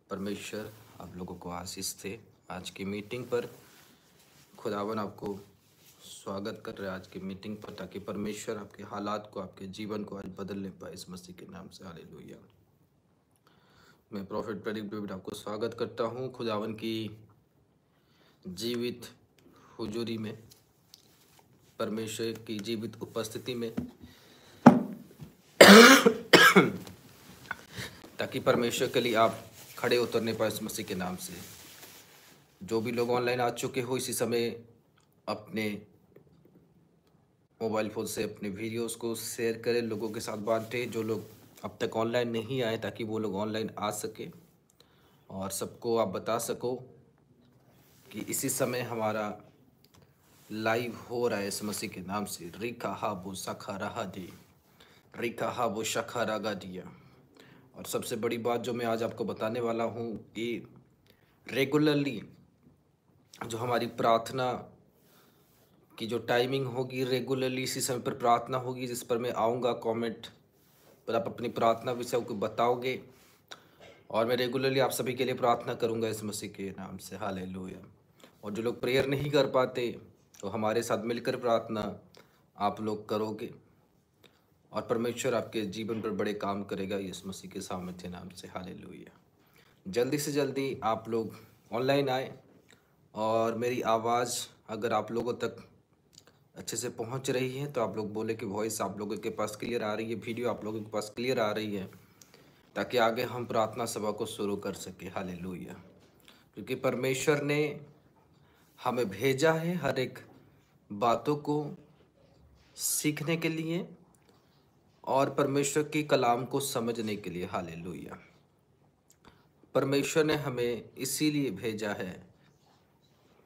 परमेश्वर आप लोगों को आशीष दे। आज की मीटिंग पर खुदावन आपको स्वागत कर रहे हैं आज की मीटिंग पर, ताकि परमेश्वर आपके हालात को, आपके जीवन को आज बदलने पाए इस मसीह के नाम से। हालेलुया। मैं प्रॉफिट प्रदीप डेविड आपको स्वागत करता हूँ खुदावन की जीवित हुजूरी में, परमेश्वर की जीवित उपस्थिति में, ताकि परमेश्वर के लिए आप खड़े उतरने पाए इस मसीह के नाम से। जो भी लोग ऑनलाइन आ चुके हो, इसी समय अपने मोबाइल फ़ोन से अपने वीडियोस को शेयर करें, लोगों के साथ बांटें। जो लोग अब तक ऑनलाइन नहीं आए, ताकि वो लोग ऑनलाइन आ सके और सबको आप बता सको कि इसी समय हमारा लाइव हो रहा है इस मसीह के नाम से। रिका हाबो सखा रहा दी, रिका हाबो शखा रागा दिया। और सबसे बड़ी बात जो मैं आज आपको बताने वाला हूँ कि रेगुलरली जो हमारी प्रार्थना की जो टाइमिंग होगी, रेगुलरली इसी समय पर प्रार्थना होगी, जिस पर मैं आऊँगा। कमेंट पर आप अपनी प्रार्थना विषय को बताओगे और मैं रेगुलरली आप सभी के लिए प्रार्थना करूँगा इस मसीह के नाम से। हालेलुया। और जो लोग प्रेयर नहीं कर पाते, तो हमारे साथ मिलकर प्रार्थना आप लोग करोगे और परमेश्वर आपके जीवन पर बड़े काम करेगा इस मसीह के सामर्थ्य नाम से। हालेलुया। जल्दी से जल्दी आप लोग ऑनलाइन आए और मेरी आवाज़ अगर आप लोगों तक अच्छे से पहुंच रही है तो आप लोग बोले कि वॉइस आप लोगों के पास क्लियर आ रही है, वीडियो आप लोगों के पास क्लियर आ रही है, ताकि आगे हम प्रार्थना सभा को शुरू कर सके। हालेलुया। क्योंकि परमेश्वर ने हमें भेजा है हर एक बातों को सीखने के लिए और परमेश्वर की कलाम को समझने के लिए। हालेलुया। परमेश्वर ने हमें इसीलिए भेजा है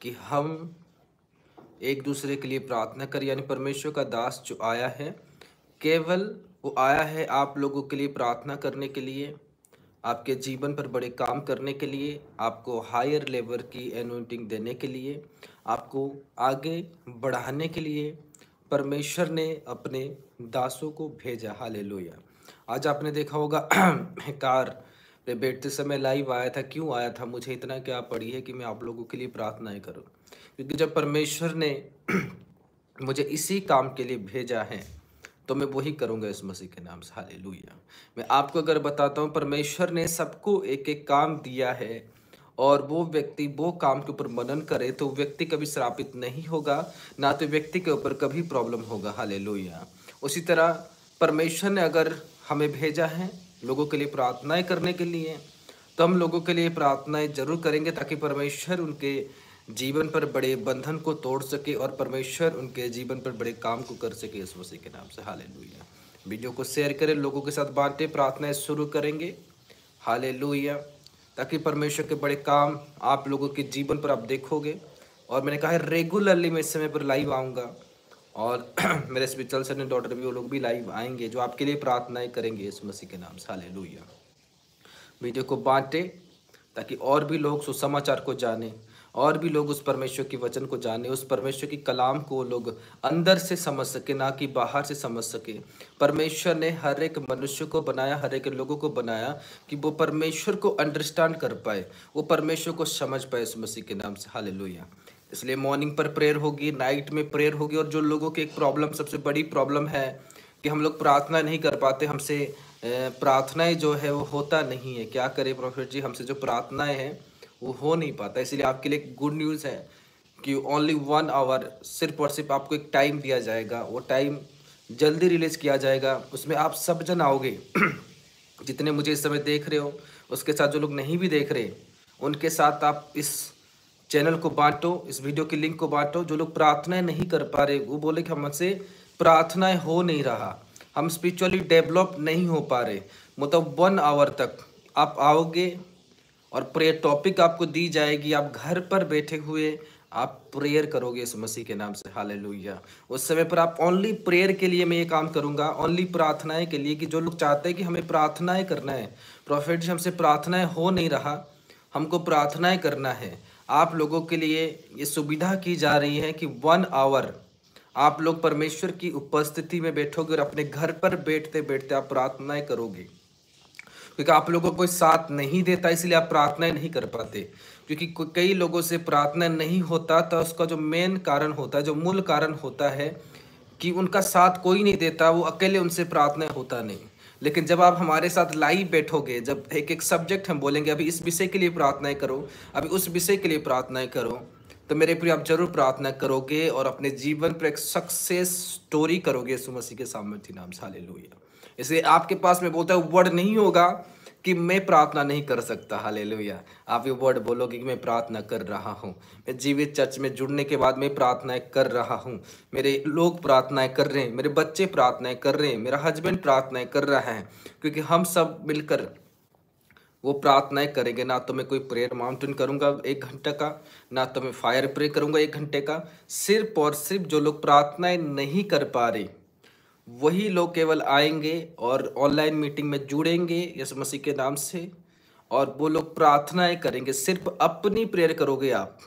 कि हम एक दूसरे के लिए प्रार्थना करें। यानी परमेश्वर का दास जो आया है, केवल वो आया है आप लोगों के लिए प्रार्थना करने के लिए, आपके जीवन पर बड़े काम करने के लिए, आपको हायर लेवल की एनोइंटिंग देने के लिए, आपको आगे बढ़ाने के लिए परमेश्वर ने अपने दासों को भेजा। हालेलुया। आज आपने देखा होगा कार पे बैठते समय लाइव आया था। क्यों आया था? मुझे इतना क्या पड़ी है कि मैं आप लोगों के लिए प्रार्थनाएं करूं। क्योंकि जब परमेश्वर ने मुझे इसी काम के लिए भेजा है, तो मैं वही करूंगा इस मसीह के नाम से। हालेलुया। मैं आपको अगर बताता हूँ, परमेश्वर ने सबको एक एक काम दिया है और वो व्यक्ति वो काम के ऊपर मनन करे तो व्यक्ति कभी श्रापित नहीं होगा, ना तो व्यक्ति के ऊपर कभी प्रॉब्लम होगा। हालेलुया। उसी तरह परमेश्वर ने अगर हमें भेजा है लोगों के लिए प्रार्थनाएं करने के लिए, तो हम लोगों के लिए प्रार्थनाएं जरूर करेंगे, ताकि परमेश्वर उनके जीवन पर बड़े बंधन को तोड़ सके और परमेश्वर उनके जीवन पर बड़े काम को कर सके इस मसीह के नाम से। हालेलुया। वीडियो को शेयर करें, लोगों के साथ बांटें, प्रार्थनाएं शुरू करेंगे। हालेलुया। ताकि परमेश्वर के बड़े काम आप लोगों के जीवन पर आप देखोगे। और मैंने कहा है रेगुलरली मैं इस समय पर लाइव आऊँगा और मेरे स्पिरिचुअल सन एंड डॉटर भी, वो लोग भी लाइव आएंगे जो आपके लिए प्रार्थनाएं करेंगे इस मसीह के नाम से। हालेलुया। वीडियो को बांटे ताकि और भी लोग सुसमाचार को जाने, और भी लोग उस परमेश्वर की वचन को जाने, उस परमेश्वर की कलाम को लोग अंदर से समझ सके, ना कि बाहर से समझ सके। परमेश्वर ने हर एक मनुष्य को बनाया, हर एक लोगों को बनाया कि वो परमेश्वर को अंडरस्टैंड कर पाए, वो परमेश्वर को समझ पाए इस मसीह के नाम से। हालेलुया। इसलिए मॉर्निंग पर प्रेयर होगी, नाइट में प्रेयर होगी। और जो लोगों की एक प्रॉब्लम, सबसे बड़ी प्रॉब्लम है कि हम लोग प्रार्थना नहीं कर पाते, हमसे प्रार्थनाएं जो है वो होता नहीं है। क्या करें प्रॉफिट जी, हमसे जो प्रार्थनाएं हैं वो हो नहीं पाता। इसलिए आपके लिए गुड न्यूज़ है कि ओनली 1 आवर, सिर्फ और सिर्फ आपको एक टाइम दिया जाएगा। वो टाइम जल्दी रिलीज किया जाएगा, उसमें आप सब जन आओगे जितने मुझे इस समय देख रहे हो, उसके साथ जो लोग नहीं भी देख रहे, उनके साथ आप इस चैनल को बांटो, इस वीडियो की लिंक को बांटो। जो लोग प्रार्थनाएं नहीं कर पा रहे, वो बोले कि हमसे प्रार्थनाएं हो नहीं रहा, हम स्पिरिचुअली डेवलप नहीं हो पा रहे, मतलब 1 आवर तक आप आओगे और प्रेयर टॉपिक आपको दी जाएगी। आप घर पर बैठे हुए आप प्रेयर करोगे इस मसीह के नाम से। हालेलुया। उस समय पर आप ओनली प्रेयर के लिए मैं ये काम करूंगा, ओनली प्रार्थनाएं के लिए, कि जो लोग चाहते हैं कि हमें प्रार्थनाएं करना है, प्रॉफिट जी हमसे प्रार्थनाएं हो नहीं रहा, हमको प्रार्थनाएं करना है, आप लोगों के लिए ये सुविधा की जा रही है कि 1 आवर आप लोग परमेश्वर की उपस्थिति में बैठोगे और अपने घर पर बैठते बैठते आप प्रार्थनाएं करोगे। क्योंकि आप लोगों को कोई साथ नहीं देता, इसलिए आप प्रार्थनाएं नहीं कर पाते। क्योंकि कई लोगों से प्रार्थना नहीं होता, तो उसका जो मेन कारण होता है, जो मूल कारण होता है कि उनका साथ कोई नहीं देता, वो अकेले उनसे प्रार्थना होता नहीं। लेकिन जब आप हमारे साथ लाइव बैठोगे, जब एक एक सब्जेक्ट हम बोलेंगे, अभी इस विषय के लिए प्रार्थनाएं करो, अभी उस विषय के लिए प्रार्थनाएं करो, तो मेरे प्रिय आप जरूर प्रार्थना करोगे और अपने जीवन पर एक सक्सेस स्टोरी करोगे यीशु मसीह के सामर्थ्य नाम से। हालेलुया। इसलिए आपके पास में बोलता है वर्ड नहीं होगा कि मैं प्रार्थना नहीं कर सकता। हालेलुया। आप ये वर्ड बोलोगे कि मैं प्रार्थना कर रहा हूँ, मैं जीवित चर्च में जुड़ने के बाद मैं प्रार्थनाएं कर रहा हूँ, मेरे लोग प्रार्थनाएं कर रहे हैं, मेरे बच्चे प्रार्थनाएं कर रहे हैं, मेरा हस्बैंड प्रार्थनाएं कर रहा है, क्योंकि हम सब मिलकर वो प्रार्थनाएं करेंगे। ना तो मैं कोई प्रेयर माउंटेन करूंगा 1 घंटे का, ना तो मैं फायर प्रे करूंगा 1 घंटे का। सिर्फ और सिर्फ जो लोग प्रार्थनाएं नहीं कर पा रहे, वही लोग केवल आएंगे और ऑनलाइन मीटिंग में जुड़ेंगे यीशु मसीह के नाम से, और वो लोग प्रार्थनाएं करेंगे। सिर्फ अपनी प्रेयर करोगे आप,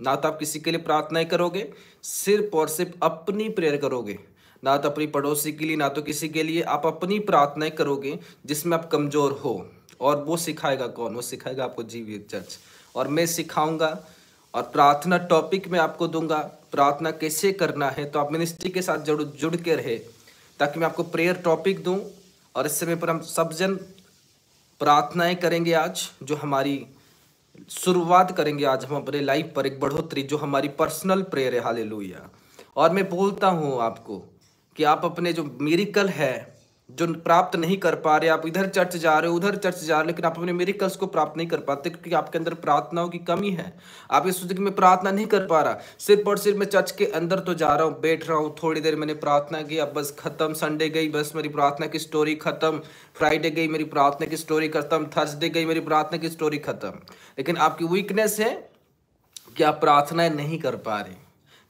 ना तो आप किसी के लिए प्रार्थनाएं करोगे, सिर्फ और सिर्फ अपनी प्रेयर करोगे, ना तो अपनी पड़ोसी के लिए, ना तो किसी के लिए, आप अपनी प्रार्थनाएं करोगे जिसमें आप कमज़ोर हो। और वो सिखाएगा कौन? वो सिखाएगा आपको जीवित चर्च, और मैं सिखाऊंगा और प्रार्थना टॉपिक में आपको दूंगा, प्रार्थना कैसे करना है। तो आप मिनिस्ट्री के साथ जुड़ के रहे, ताकि मैं आपको प्रेयर टॉपिक दूं। और इस समय पर हम सब जन प्रार्थनाएं करेंगे आज, जो हमारी शुरुआत करेंगे आज हम अपने लाइफ पर एक बढ़ोतरी, जो हमारी पर्सनल प्रेयर है। हालेलुया। और मैं बोलता हूं आपको कि आप अपने जो मिरेकल है, जो प्राप्त नहीं कर पा रहे, आप इधर चर्च जा रहे हो, उधर चर्च जा रहे हो, लेकिन आप अपने मिरेकल्स को प्राप्त नहीं कर पाते, क्योंकि आपके अंदर प्रार्थनाओं की कमी है। आप ये सोचते कि मैं प्रार्थना नहीं कर पा रहा, सिर्फ और सिर्फ मैं चर्च के अंदर तो जा रहा हूँ, बैठ रहा हूँ, थोड़ी देर मैंने प्रार्थना की, अब बस खत्म, संडे गई, बस मेरी प्रार्थना की स्टोरी खत्म, फ्राइडे गई, मेरी प्रार्थना की स्टोरी खत्म, थर्सडे गई, मेरी प्रार्थना की स्टोरी खत्म। लेकिन आपकी वीकनेस है कि आप प्रार्थनाएं नहीं कर पा रहे।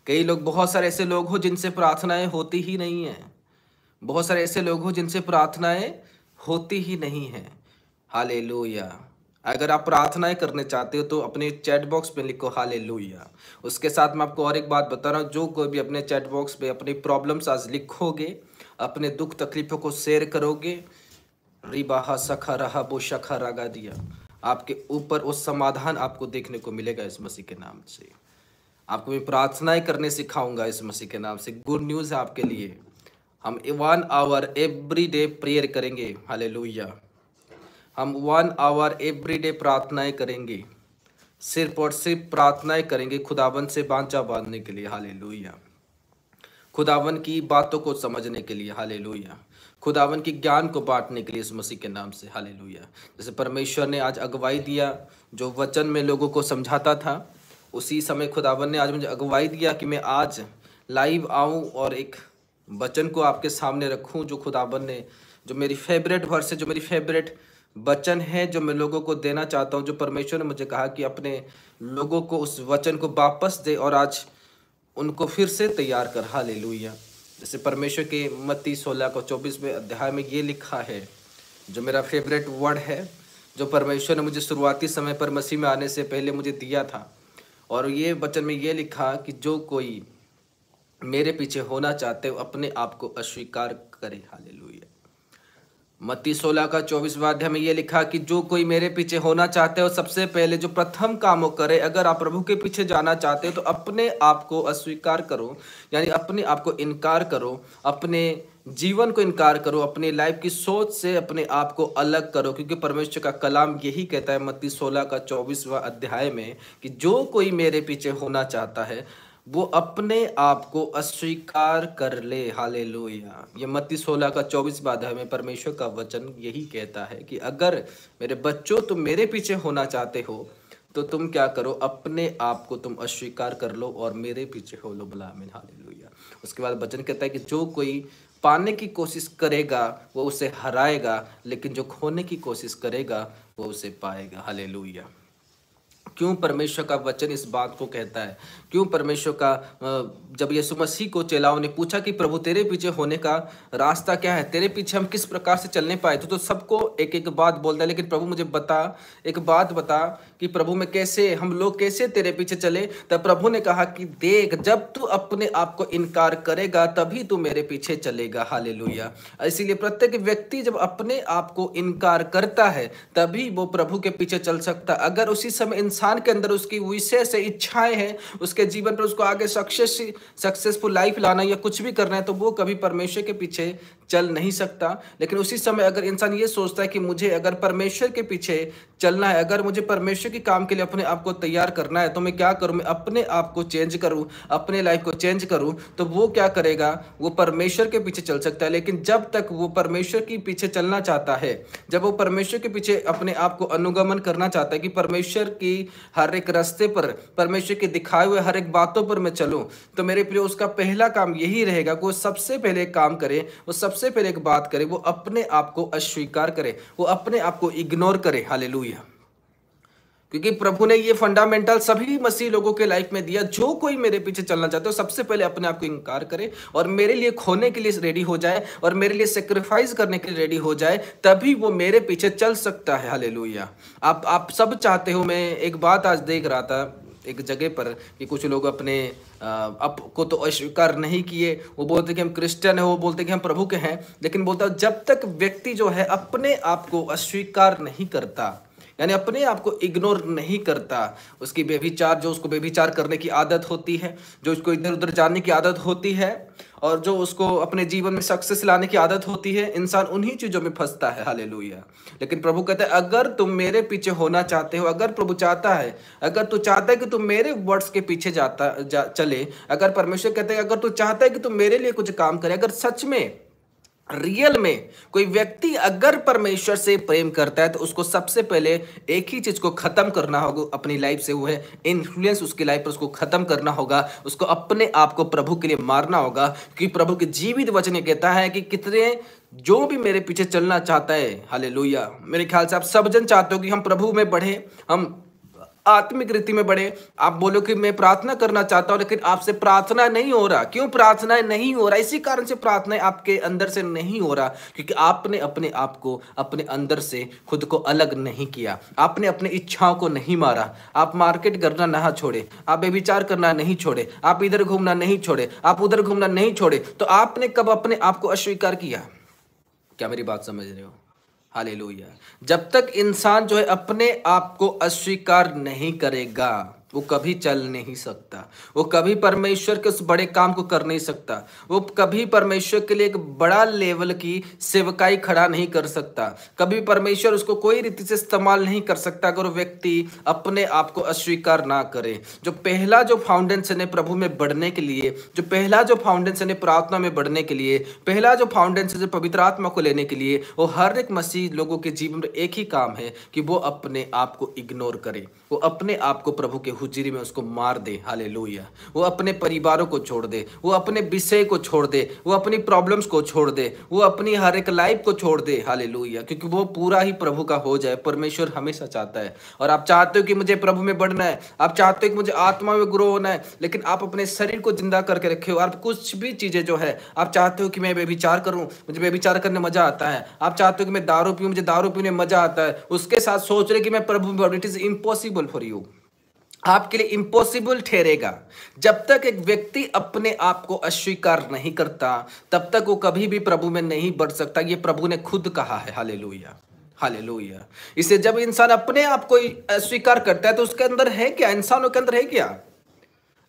कई लोग, बहुत सारे ऐसे लोग हो जिनसे प्रार्थनाएं होती ही नहीं है, बहुत सारे ऐसे लोग हो जिनसे प्रार्थनाएं होती ही नहीं हैं। हालेलुया। अगर आप प्रार्थनाएं करने चाहते हो तो अपने चैट बॉक्स में लिखो हालेलुया। उसके साथ मैं आपको और एक बात बता रहा हूँ, जो कोई भी अपने चैट बॉक्स पे अपनी प्रॉब्लम्स आज लिखोगे, अपने दुख तकलीफों को शेयर करोगे, रिबाहा सखा रहा बो शखा रागा दिया, आपके ऊपर वो समाधान आपको देखने को मिलेगा इस मसीह के नाम से। आपको मैं प्रार्थनाएं करने सिखाऊंगा इस मसीह के नाम से। गुड न्यूज़ है आपके लिए, हम 1 आवर एवरी डे प्रेयर करेंगे। हालेलुया। हम 1 आवर एवरी डे प्रार्थनाएं करेंगे, सिर्फ और सिर्फ प्रार्थनाएं करेंगे खुदावन से बांचा बांधने के लिए। हालेलुया। खुदावन की बातों को समझने के लिए। हालेलुया। खुदावन की ज्ञान को बांटने के लिए इस मसीह के नाम से। हालेलुया। जैसे परमेश्वर ने आज अगुवाई दिया, जो वचन में लोगों को समझाता था, उसी समय खुदावन ने आज मुझे अगुवाई दिया कि मैं आज लाइव आऊं और एक वचन को आपके सामने रखूं, जो खुदावन ने, जो मेरी फेवरेट वर्स है, जो मेरी फेवरेट वचन है, जो मैं लोगों को देना चाहता हूं, जो परमेश्वर ने मुझे कहा कि अपने लोगों को उस वचन को वापस दे और आज उनको फिर से तैयार कर। हालेलुया। जैसे परमेश्वर के मत्ती 16:24 अध्याय में ये लिखा है, जो मेरा फेवरेट वर्ड है, जो परमेश्वर ने मुझे शुरुआती समय पर मसीह में आने से पहले मुझे दिया था। और ये वचन में ये लिखा कि जो कोई मेरे पीछे होना चाहते हो, अपने आप को अस्वीकार करे। हालेलुया। मत्ती 16:24 अध्याय में ये लिखा कि जो कोई मेरे पीछे होना चाहते हो, सबसे पहले जो प्रथम काम करे, अगर आप प्रभु के पीछे जाना चाहते हो तो अपने आप को अस्वीकार करो, यानी अपने आप को इनकार करो, अपने जीवन को इनकार करो, अपनी लाइफ की सोच से अपने आप को अलग करो। क्योंकि परमेश्वर का कलाम यही कहता है मत्ती 16:24 अध्याय में कि जो कोई मेरे पीछे होना चाहता है, वो अपने आप को अस्वीकार कर ले। हालेलुया। ये मत्ती 16:24 अध्याय में परमेश्वर का वचन यही कहता है कि अगर मेरे बच्चों तुम मेरे पीछे होना चाहते हो तो तुम क्या करो, अपने आप को तुम अस्वीकार कर लो और मेरे पीछे हो लो। भलामिन। हालेलुया। उसके बाद वचन कहता है कि जो कोई पाने की कोशिश करेगा वो उसे हराएगा, लेकिन जो खोने की कोशिश करेगा वो उसे पाएगा। हालेलुया। क्यों परमेश्वर का वचन इस बात को कहता है, क्यों परमेश्वर का जब यीशु मसीह को चेलाओं ने पूछा कि प्रभु तेरे पीछे होने का रास्ता क्या है, तेरे पीछे हम किस प्रकार से चलने पाए, तो सबको एक एक बात बोलता है, लेकिन प्रभु मुझे बता, एक बात बता कि प्रभु मैं कैसे, हम लोग कैसे तेरे पीछे चले। तब प्रभु ने कहा कि देख, जब तू अपने आप को इनकार करेगा तभी तू मेरे पीछे चलेगा। हालेलुया। इसीलिए प्रत्येक व्यक्ति जब अपने आप को इनकार करता है तभी वो प्रभु के पीछे चल सकता है। अगर उसी समय इंसान के अंदर उसकी विशेष इच्छाएं हैं, उसके जीवन पर उसको आगे सक्सेसफुल लाइफ लाना या कुछ भी करना है, तो वो कभी परमेश्वर के पीछे चल नहीं सकता। लेकिन उसी समय अगर इंसान ये सोचता है कि मुझे अगर परमेश्वर के पीछे चलना है, अगर मुझे परमेश्वर के काम के लिए अपने आप को तैयार करना है, तो मैं क्या करूं, मैं अपने आप को चेंज करूं, अपने लाइफ को चेंज करूं, तो वो क्या करेगा, वो परमेश्वर के पीछे चल सकता है। लेकिन जब तक वो परमेश्वर के पीछे चलना चाहता है, जब वो परमेश्वर के पीछे अपने आप को अनुगमन करना चाहता है कि परमेश्वर की हर एक रास्ते पर, परमेश्वर के दिखाए हुए हर एक बातों पर मैं चलूं, तो मेरे प्रिय उसका पहला काम यही रहेगा कि वो सबसे पहले एक काम करे, वो सबसे पहले एक बात करे, वो अपने आप को अस्वीकार करे, वो अपने आप को इग्नोर करे। हालेलुया। क्योंकि प्रभु ने ये फंडामेंटल सभी मसीह लोगों के लाइफ में दिया, जो कोई मेरे पीछे चलना चाहते हो सबसे पहले अपने आप को इनकार करे और मेरे लिए खोने के लिए रेडी हो जाए और मेरे लिए सेक्रीफाइस करने के लिए रेडी हो जाए, तभी वो मेरे पीछे चल सकता है। हालेलुया। आप सब चाहते हो, मैं एक बात आज देख रहा था एक जगह पर कि कुछ लोग अपने आप को तो अस्वीकार नहीं किए, वो बोलते कि हम क्रिश्चियन हैं, वो बोलते कि हम प्रभु के हैं, लेकिन बोलता जब तक व्यक्ति जो है अपने आप को अस्वीकार नहीं करता, यानी अपने आप को इग्नोर नहीं करता, उसकी बेविचार, जो उसको बेविचार करने की आदत होती है, जो उसको इधर उधर जाने की आदत होती है और जो उसको अपने जीवन में सक्सेस लाने की आदत होती है, इंसान उन्हीं चीजों में फंसता है। हालेलुया। लेकिन प्रभु कहते हैं अगर तुम मेरे पीछे होना चाहते हो, अगर प्रभु चाहता है, अगर तू चाहता है कि तुम मेरे वर्ड्स के पीछे चले, अगर परमेश्वर कहते हैं अगर तू चाहता है कि तुम मेरे लिए कुछ काम करे, अगर सच में रियल में कोई व्यक्ति अगर परमेश्वर से प्रेम करता है, तो उसको सबसे पहले एक ही चीज को खत्म करना होगा अपनी लाइफ से, वो है इन्फ्लुएंस उसकी लाइफ पर उसको खत्म करना होगा, उसको अपने आप को प्रभु के लिए मारना होगा। क्योंकि प्रभु के जीवित वचन ये कहता है कि कितने जो भी मेरे पीछे चलना चाहता है, हालेलुया, मेरे ख्याल से आप सब जन चाहते हो कि हम प्रभु में बढ़े, हम आत्मिक रीति में बढ़े। आप बोलो कि मैं प्रार्थना करना चाहता हूं, लेकिन आपसे प्रार्थना नहीं हो रहा। क्यों प्रार्थना नहीं हो रहा? इसी कारण से प्रार्थना आपके अंदर से नहीं हो रहा, क्योंकि आपने अपने आप को अपने अंदर से खुद को अलग नहीं किया, आपने अपनी इच्छाओं को नहीं मारा। आप मार्केट करना ना छोड़े, आप बेविचार करना नहीं छोड़े, आप इधर घूमना नहीं छोड़े, आप उधर घूमना नहीं छोड़े, तो आपने कब अपने आप को अस्वीकार किया? क्या मेरी बात समझ रहे हो? हालेलुया। जब तक इंसान जो है अपने आप को अस्वीकार नहीं करेगा, वो कभी चल नहीं सकता, वो कभी परमेश्वर के उस बड़े काम को कर नहीं सकता, वो कभी परमेश्वर के लिए एक बड़ा लेवल की सेवकाई खड़ा नहीं कर सकता, कभी परमेश्वर उसको कोई रीति से इस्तेमाल नहीं कर सकता अगर वो व्यक्ति अपने आप को अस्वीकार ना करे। जो पहला जो फाउंडेशन है प्रभु में बढ़ने के लिए, जो पहला जो फाउंडेशन है प्रार्थना में बढ़ने के लिए, पहला जो फाउंडेशन है पवित्र आत्मा को लेने के लिए, वो हर एक मसीह लोगों के जीवन में एक ही काम है कि वो अपने आप को इग्नोर करे, वो अपने आप को प्रभु के हुजूरी में उसको मार दे। हालेलुया। वो अपने परिवारों को छोड़ दे, वो अपने विषय को छोड़ दे, वो अपनी प्रॉब्लम्स को छोड़ दे, वो अपनी हर एक लाइफ को छोड़ दे। हालेलुया। क्योंकि वो पूरा ही प्रभु का हो जाए। परमेश्वर हमेशा चाहता है, और आप चाहते हो कि मुझे प्रभु में बढ़ना है, आप चाहते हो कि मुझे आत्मा में ग्रो होना है, लेकिन आप अपने शरीर को जिंदा करके रखे हो। आप कुछ भी चीजें जो है, आप चाहते हो कि मैं बेविचार करूं, मुझे बेविचार करने मजा आता है, आप चाहते हो कि मैं दारू पीऊं, मुझे दारू पीने मजा आता है, उसके साथ सोच रहे कि मैं प्रभु में, it is impossible for you, आपके लिए इम्पॉसिबल ठहरेगा। जब तक एक व्यक्ति अपने आप को अस्वीकार नहीं करता, तब तक वो कभी भी प्रभु में नहीं बढ़ सकता। ये प्रभु ने खुद कहा है। Hallelujah, hallelujah. इसे जब इंसान अपने आप को अस्वीकार करता है, तो उसके अंदर है क्या? इंसानों के अंदर है क्या?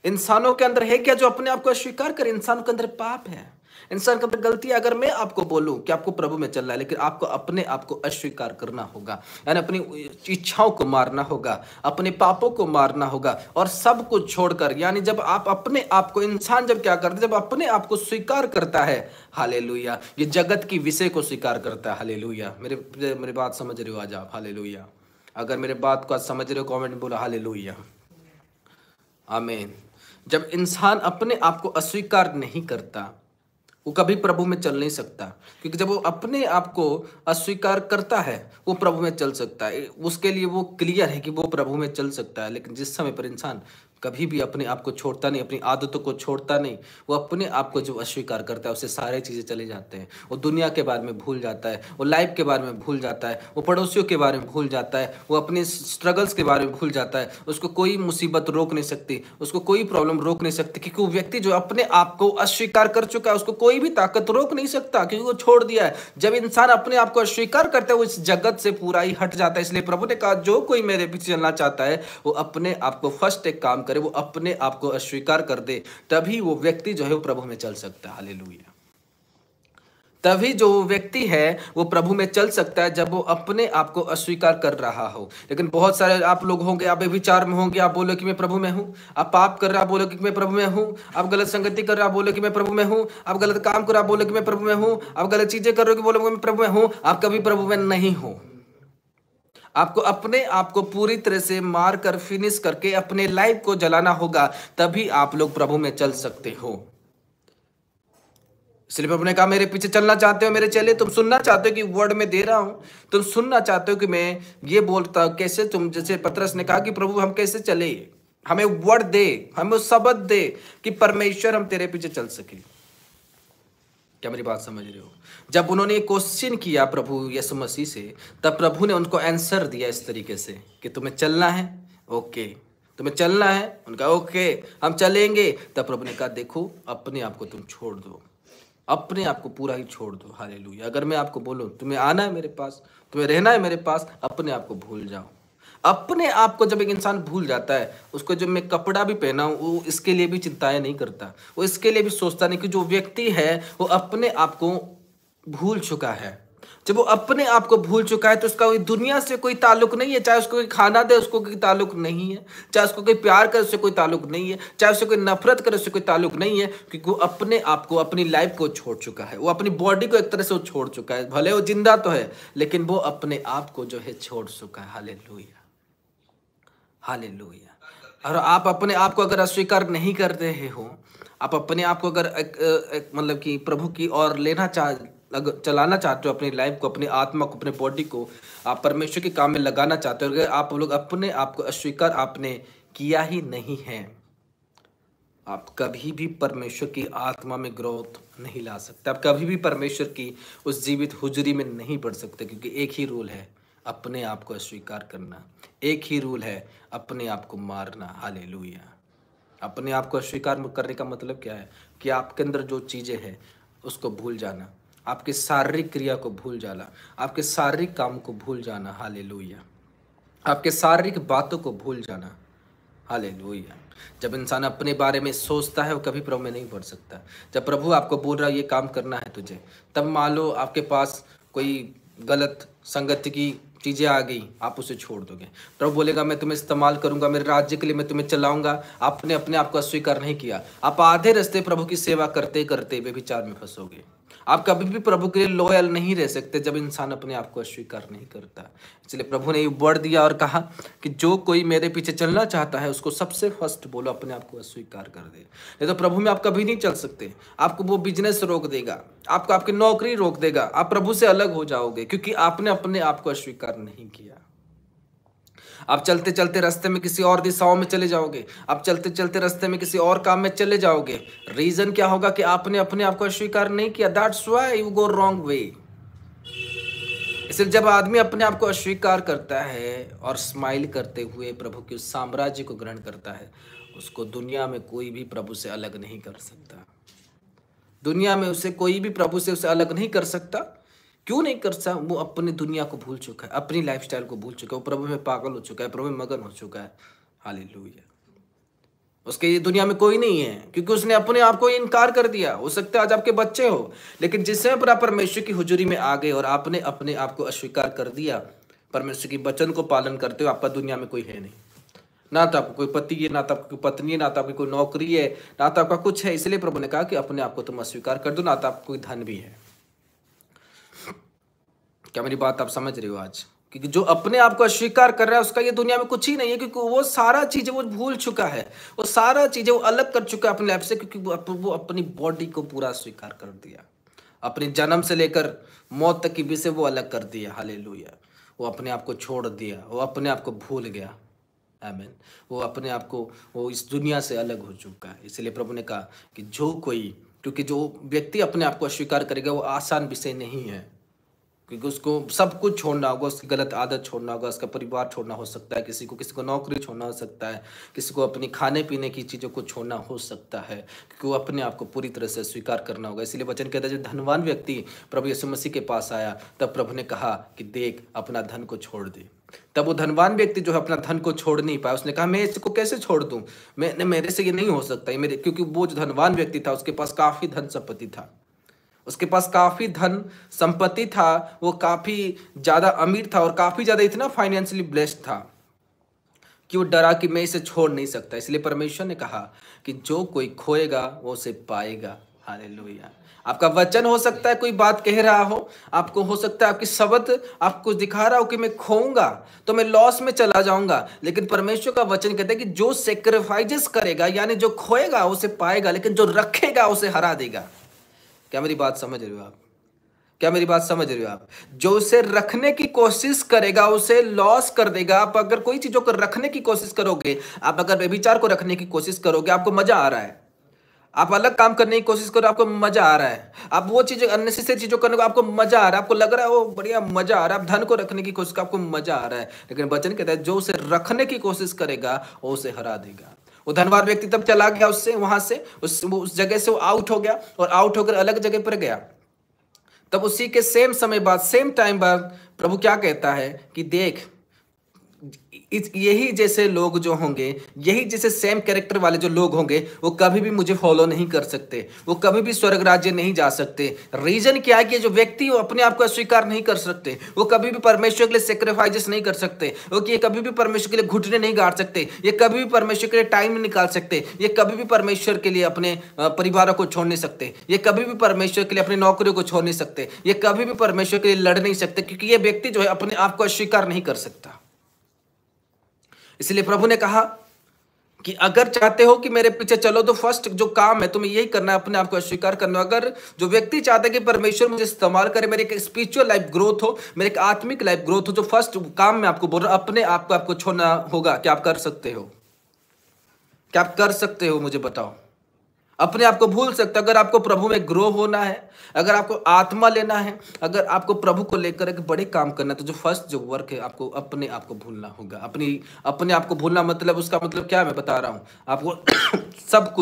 इंसानों के अंदर है क्या जो अपने आप को अस्वीकार करे? इंसानों के अंदर पाप है, इंसान के अंदर गलती है। अगर मैं आपको बोलूं कि आपको प्रभु में चलना है, लेकिन आपको अपने आप को अस्वीकार करना होगा, यानी अपनी इच्छाओं को मारना होगा, अपने पापों को मारना होगा और सब कुछ छोड़कर, यानी जब आप अपने आप को, इंसान जब क्या करता है, जब अपने आप को स्वीकार करता है, हालेलुया, ये जगत की विषय को स्वीकार करता है। हालेलुया। मेरे बात समझ रहे हो आज आप? हालेलुया। अगर मेरे बात को आज समझ रहे हो, कमेंट में बोला हालेलुया, आमीन। जब इंसान अपने आप को अस्वीकार नहीं करता, वो कभी प्रभु में चल नहीं सकता, क्योंकि जब वो अपने आप को अस्वीकार करता है वो प्रभु में चल सकता है। उसके लिए वो क्लियर है कि वो प्रभु में चल सकता है। लेकिन जिस समय पर इंसान कभी भी अपने आप को छोड़ता नहीं, अपनी आदतों को छोड़ता नहीं, वो अपने आप को जो अस्वीकार करता है उससे सारे चीज़ें चले जाते हैं। वो दुनिया के बारे में भूल जाता है, वो लाइफ के बारे में भूल जाता है, वो पड़ोसियों के बारे में भूल जाता है, वो अपने स्ट्रगल्स के बारे में भूल जाता है। उसको कोई मुसीबत रोक नहीं सकती, उसको कोई प्रॉब्लम रोक नहीं सकती, क्योंकि वो व्यक्ति जो अपने आप को अस्वीकार कर चुका है उसको कोई भी ताकत रोक नहीं सकता, क्योंकि वो छोड़ दिया है। जब इंसान अपने आप को अस्वीकार करता है वो इस जगत से पूरा ही हट जाता है। इसलिए प्रभु ने कहा जो कोई मेरे पीछे चलना चाहता है वो अपने आप को फर्स्ट एक काम करे, वो अपने आप को अस्वीकार कर दे, तभी वो व्यक्ति जो है वो प्रभु में चल सकता है। हालेलुया। तभी जो व्यक्ति है वो प्रभु में चल सकता है जब वो अपने आप को अस्वीकार कर रहा हो। लेकिन बहुत सारे आप लोग होंगे, आप विचार में होंगे, आप बोलो कि मैं प्रभु में हूं, आप पाप कर रहे आप बोलो कि मैं प्रभु में हूं, आप गलत संगति कर रहे आप बोलो कि मैं प्रभु में हूं, आप गलत काम कर रहे आप बोलो कि मैं प्रभु में हूं, आप गलत चीजें कर रहे हो कि बोलो मैं प्रभु में हूं। आप कभी प्रभु में नहीं हो। आपको अपने आप को पूरी तरह से मार कर फिनिश करके अपने लाइफ को जलाना होगा, तभी आप लोग प्रभु में चल सकते हो। इसलिए प्रभु ने कहा मेरे पीछे चलना चाहते हो मेरे चेले, तुम सुनना चाहते हो कि वर्ड में दे रहा हूं, तुम सुनना चाहते हो कि मैं ये बोलता हूं कैसे, तुम जैसे पतरस ने कहा कि प्रभु हम कैसे चले, हमें वर्ड दे, हमें शब्द दे कि परमेश्वर हम तेरे पीछे चल सके। क्या मेरी बात समझ रहे हो? जब उन्होंने क्वेश्चन किया प्रभु यीशु मसीह से, तब प्रभु ने उनको आंसर दिया इस तरीके से कि तुम्हें चलना है, ओके, तुम्हें चलना है, उनका ओके हम चलेंगे। तब प्रभु ने कहा देखो अपने आप को तुम छोड़ दो, अपने आप को पूरा ही छोड़ दो। हालेलुया। अगर मैं आपको बोलूं तुम्हें आना है मेरे पास, तुम्हें रहना है मेरे पास, अपने आप को भूल जाओ। अपने आप को जब एक इंसान भूल जाता है, उसको जब मैं कपड़ा भी पहना हूं वो इसके लिए भी चिंताएं नहीं करता, वो इसके लिए भी सोचता नहीं, कि जो व्यक्ति है वो अपने आप को भूल चुका है। जब वो अपने आप को भूल चुका है तो उसका कोई दुनिया से कोई ताल्लुक नहीं है। चाहे उसको कोई खाना दे उसको कोई ताल्लुक नहीं है, चाहे उसको कोई प्यार करे उससे कोई ताल्लुक नहीं है, चाहे उससे कोई नफरत करे उससे कोई ताल्लुक नहीं है, क्योंकि वो अपने आप को, अपनी लाइफ को छोड़ चुका है। वो अपनी बॉडी को एक तरह से वो छोड़ चुका है। भले वो जिंदा तो है लेकिन वो अपने आप को जो है छोड़ चुका है। Hallelujah, hallelujah. और आप अपने आप को अगर अस्वीकार नहीं कर रहे हो, आप अपने आप को अगर मतलब कि प्रभु की ओर चलाना चाहते हो, अपनी लाइफ को, अपनी आत्मा को, अपने बॉडी को आप परमेश्वर के काम में लगाना चाहते हो, अगर आप लोग अपने आप को अस्वीकार आपने किया ही नहीं है, आप कभी भी परमेश्वर की आत्मा में ग्रोथ नहीं ला सकते, आप कभी भी परमेश्वर की उस जीवित हुजरी में नहीं बढ़ सकते। क्योंकि एक ही रूल है, अपने आप को अस्वीकार करना। एक ही रूल है, अपने आप को मारना। हालेलुया। अपने आप को अस्वीकार करने का मतलब क्या है? कि आपके अंदर जो चीज़ें हैं उसको भूल जाना, आपके शारीरिक क्रिया को भूल जाना, आपके शारीरिक काम को भूल जाना। हालेलुया। आपके शारीरिक बातों को भूल जाना। हालेलुया। जब इंसान अपने बारे में सोचता है वो कभी प्रभु में नहीं बढ़ सकता। जब प्रभु आपको बोल रहा है ये काम करना है तुझे, तब मान लो आपके पास कोई गलत संगति की चीज़ें आ गई, आप उसे छोड़ दोगे। प्रभु बोलेगा मैं तुम्हें इस्तेमाल करूंगा, मेरे राज्य के लिए मैं तुम्हें चलाऊंगा। आपने अपने आप को अस्वीकार नहीं किया, आप आधे रास्ते प्रभु की सेवा करते करते व्यभिचार में फंसोगे। आप कभी भी प्रभु के लिए लॉयल नहीं रह सकते जब इंसान अपने आप को अस्वीकार नहीं करता। इसलिए प्रभु ने ये वर्ड दिया और कहा कि जो कोई मेरे पीछे चलना चाहता है उसको सबसे फर्स्ट बोलो अपने आप को अस्वीकार कर दे। नहीं तो प्रभु में आप कभी नहीं चल सकते। आपको वो बिजनेस रोक देगा, आपको आपकी नौकरी रोक देगा, आप प्रभु से अलग हो जाओगे, क्योंकि आपने अपने आप को अस्वीकार नहीं किया। आप चलते चलते रास्ते में किसी और दिशाओं में चले जाओगे, आप चलते चलते रास्ते में किसी और काम में चले जाओगे। रीजन क्या होगा? कि आपने अपने आप को अस्वीकार नहीं किया। That's why you go wrong way. इसलिए जब आदमी अपने आप को अस्वीकार करता है और स्माइल करते हुए प्रभु के उस साम्राज्य को ग्रहण करता है, उसको दुनिया में कोई भी प्रभु से अलग नहीं कर सकता। दुनिया में उसे कोई भी प्रभु से उसे अलग नहीं कर सकता। क्यों नहीं कर सकता? वो अपनी दुनिया को भूल चुका है, अपनी लाइफस्टाइल को भूल चुका है, वो प्रभु में पागल हो चुका है, प्रभु में मगन हो चुका है। हालेलुया। उसके ये दुनिया में कोई नहीं है, क्योंकि उसने अपने आप को इनकार कर दिया। हो सकता है आज आपके बच्चे हो, लेकिन जिस समय पर आप परमेश्वर की हुजूरी में आ गए और आपने अपने आप को अस्वीकार कर दिया, परमेश्वर की वचन को पालन करते हो, आपका दुनिया में कोई है नहीं। ना तो आपको कोई पति है, ना तो आपकी कोई पत्नी है, ना तो आपकी कोई नौकरी है, ना तो आपका कुछ है। इसलिए प्रभु ने कहा कि अपने आप को तुम अस्वीकार कर दो, ना तो आपको कोई धन भी है। क्या मेरी बात आप समझ रहे हो? आज क्योंकि जो अपने आप को अस्वीकार कर रहा है उसका ये दुनिया में कुछ ही नहीं है, क्योंकि वो सारा चीजें वो भूल चुका है, वो सारा चीजें वो अलग कर चुका है अपने लाइफ से, क्योंकि वो अपनी बॉडी को पूरा स्वीकार कर दिया। अपने जन्म से लेकर मौत तक की भी से वो अलग कर दिया। हालेलुया। वो अपने आप को छोड़ दिया, वो अपने आप को भूल गया। आमीन। वो अपने आप को, वो इस दुनिया से अलग हो चुका है। इसलिए प्रभु ने कहा कि जो कोई, क्योंकि जो व्यक्ति अपने आप को अस्वीकार करेगा वो आसान विषय नहीं है, क्योंकि उसको सब कुछ छोड़ना होगा, उसकी गलत आदत छोड़ना होगा, उसका परिवार छोड़ना हो सकता है, किसी को नौकरी छोड़ना हो सकता है, किसी को अपनी खाने पीने की चीज़ों को छोड़ना हो सकता है, क्योंकि वो अपने आप को पूरी तरह से स्वीकार करना होगा। इसलिए वचन कहता है जब धनवान व्यक्ति प्रभु यीशु मसीह के पास आया तब प्रभु ने कहा कि देख अपना धन को छोड़ दे। तब वो धनवान व्यक्ति जो है अपना धन को छोड़ नहीं पाया। उसने कहा मैं इसको कैसे छोड़ दूं, मेरे से ये नहीं हो सकता, मेरे, क्योंकि वो जो धनवान व्यक्ति था उसके पास काफ़ी धन संपत्ति था, उसके पास काफ़ी धन संपत्ति था, वो काफ़ी ज़्यादा अमीर था और काफ़ी ज़्यादा इतना फाइनेंशियली ब्लेस्ड था कि वो डरा कि मैं इसे छोड़ नहीं सकता। इसलिए परमेश्वर ने कहा कि जो कोई खोएगा वो उसे पाएगा। हालेलुया। आपका वचन हो सकता है कोई बात कह रहा हो, आपको हो सकता है आपकी शब्द आपको दिखा रहा हो कि मैं खोऊंगा तो मैं लॉस में चला जाऊंगा, लेकिन परमेश्वर का वचन कहता है कि जो सेक्रीफाइस करेगा यानी जो खोएगा उसे पाएगा, लेकिन जो रखेगा उसे हरा देगा। क्या मेरी बात समझ रहे हो आप? क्या मेरी बात समझ रहे हो आप? जो उसे रखने की कोशिश करेगा उसे लॉस कर देगा। आप अगर कोई चीजों को रखने की कोशिश करोगे, आप अगर व्यभिचार को रखने की कोशिश करोगे, आपको मजा आ रहा है, आप अलग काम करने की कोशिश करो, आपको मजा आ रहा है, आप वो चीजें अननेसेसरी चीजों करने को आपको मजा आ रहा है, आपको लग रहा है वो बढ़िया मजा आ रहा है, आप धन को रखने की कोशिश आपको मजा आ रहा है, लेकिन वचन कहता है जो उसे रखने की कोशिश करेगा वो उसे हरा देगा। वो धनवान व्यक्ति तब चला गया उससे, वहां से उस जगह से वो आउट हो गया और आउट होकर अलग जगह पर गया। तब उसी के सेम समय बाद, सेम टाइम बाद प्रभु क्या कहता है कि देख यही जैसे लोग जो होंगे, यही जैसे सेम कैरेक्टर वाले जो लोग होंगे वो कभी भी मुझे फॉलो नहीं कर सकते, वो कभी भी स्वर्ग राज्य नहीं जा सकते। रीजन क्या है कि जो व्यक्ति वो अपने आप को अस्वीकार नहीं कर सकते, वो कभी भी परमेश्वर के लिए सेक्रीफाइस नहीं कर सकते, वो ये कभी भी परमेश्वर के लिए घुटने नहीं गाड़ सकते, ये कभी भी परमेश्वर के लिए टाइम नहीं निकाल सकते, ये कभी भी परमेश्वर के लिए अपने परिवारों को छोड़ नहीं सकते, ये कभी भी परमेश्वर के लिए अपनी नौकरियों को छोड़ नहीं सकते, ये कभी भी परमेश्वर के लिए लड़ नहीं सकते, क्योंकि ये व्यक्ति जो है अपने आप को अस्वीकार नहीं कर सकता। इसलिए प्रभु ने कहा कि अगर चाहते हो कि मेरे पीछे चलो तो फर्स्ट जो काम है तुम्हें यही करना है, अपने आप को अस्वीकार करना। अगर जो व्यक्ति चाहता है कि परमेश्वर मुझे इस्तेमाल करे, मेरे एक स्पिरिचुअल लाइफ ग्रोथ हो, मेरे एक आत्मिक लाइफ ग्रोथ हो, जो फर्स्ट काम मैं आपको बोल रहा हूं, अपने आप को आपको छोड़ना होगा। क्या आप कर सकते हो? क्या आप कर सकते हो? मुझे बताओ। अपने आप को भूल सकते। अगर आपको प्रभु में ग्रो होना है, अगर आपको आत्मा लेना है, अगर आपको प्रभु को लेकर एक बड़े काम करना है, तो जो फर्स्ट जो वर्क है आपको अपने आप को भूलना होगा। अपने आप को भूलना मतलब उसका मतलब क्या मैं बता रहा हूं आपको सब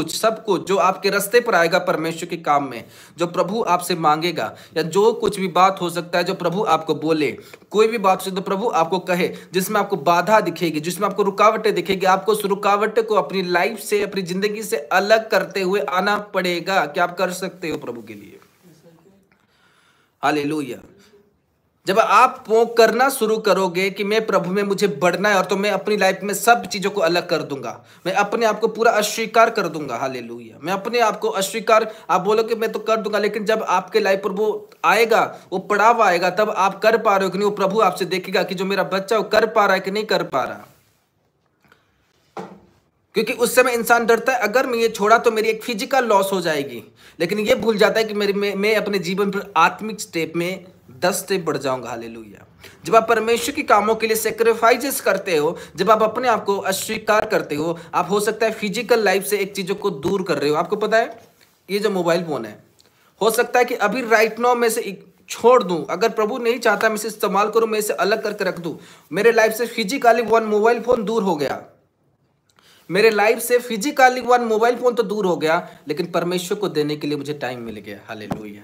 कुछ जो आपके रास्ते पर आएगा परमेश्वर के काम में, जो प्रभु आपसे मांगेगा, या जो कुछ भी बात हो सकता है जो प्रभु आपको बोले, कोई भी बात हो तो प्रभु आपको कहे, जिसमें आपको बाधा दिखेगी, जिसमें आपको रुकावटें दिखेगी, आपको उस रुकावटें को अपनी लाइफ से, अपनी जिंदगी से अलग करते हुए आना पड़ेगा। क्या आप कर सकते हो प्रभु के लिए? हालेलुया। जब आप वो करना शुरू करोगे कि मैं प्रभु में मुझे बढ़ना है, और तो मैं अपनी लाइफ में सब चीजों को अलग कर दूंगा, मैं अपने आप को पूरा अस्वीकार कर दूंगा। हालेलुया। मैं अपने आप को अस्वीकार, आप बोलोगे मैं तो कर दूंगा, लेकिन जब आपके लाइफ पर वो आएगा, वो पड़ाव आएगा, तब आप कर पा रहे हो कि नहीं, वो प्रभु आपसे देखेगा कि जो मेरा बच्चा वो कर पा रहा है कि नहीं कर पा रहा। क्योंकि उस समय इंसान डरता है अगर मैं ये छोड़ा तो मेरी एक फिजिकल लॉस हो जाएगी, लेकिन ये भूल जाता है कि मैं अपने जीवन पर आत्मिक स्टेप में 10 स्टेप बढ़ जाऊंगा। हालेलुया। जब आप परमेश्वर के कामों के लिए सेक्रीफाइसेस करते हो, जब आप अपने आप को अस्वीकार करते हो, आप हो सकता है फिजिकल लाइफ से एक चीजों को दूर कर रहे हो। आपको पता है ये जो मोबाइल फोन है, हो सकता है कि अभी राइट नाउ में से छोड़ दूं, अगर प्रभु नहीं चाहता मैं इसे इस्तेमाल करूं, मैं इसे अलग करके रख दूं, मेरे लाइफ से फिजिकली वन मोबाइल फोन दूर हो गया, मेरे लाइफ से फिजिकली वन मोबाइल फोन तो दूर हो गया, लेकिन परमेश्वर को देने के लिए मुझे टाइम मिल गया। Hallelujah.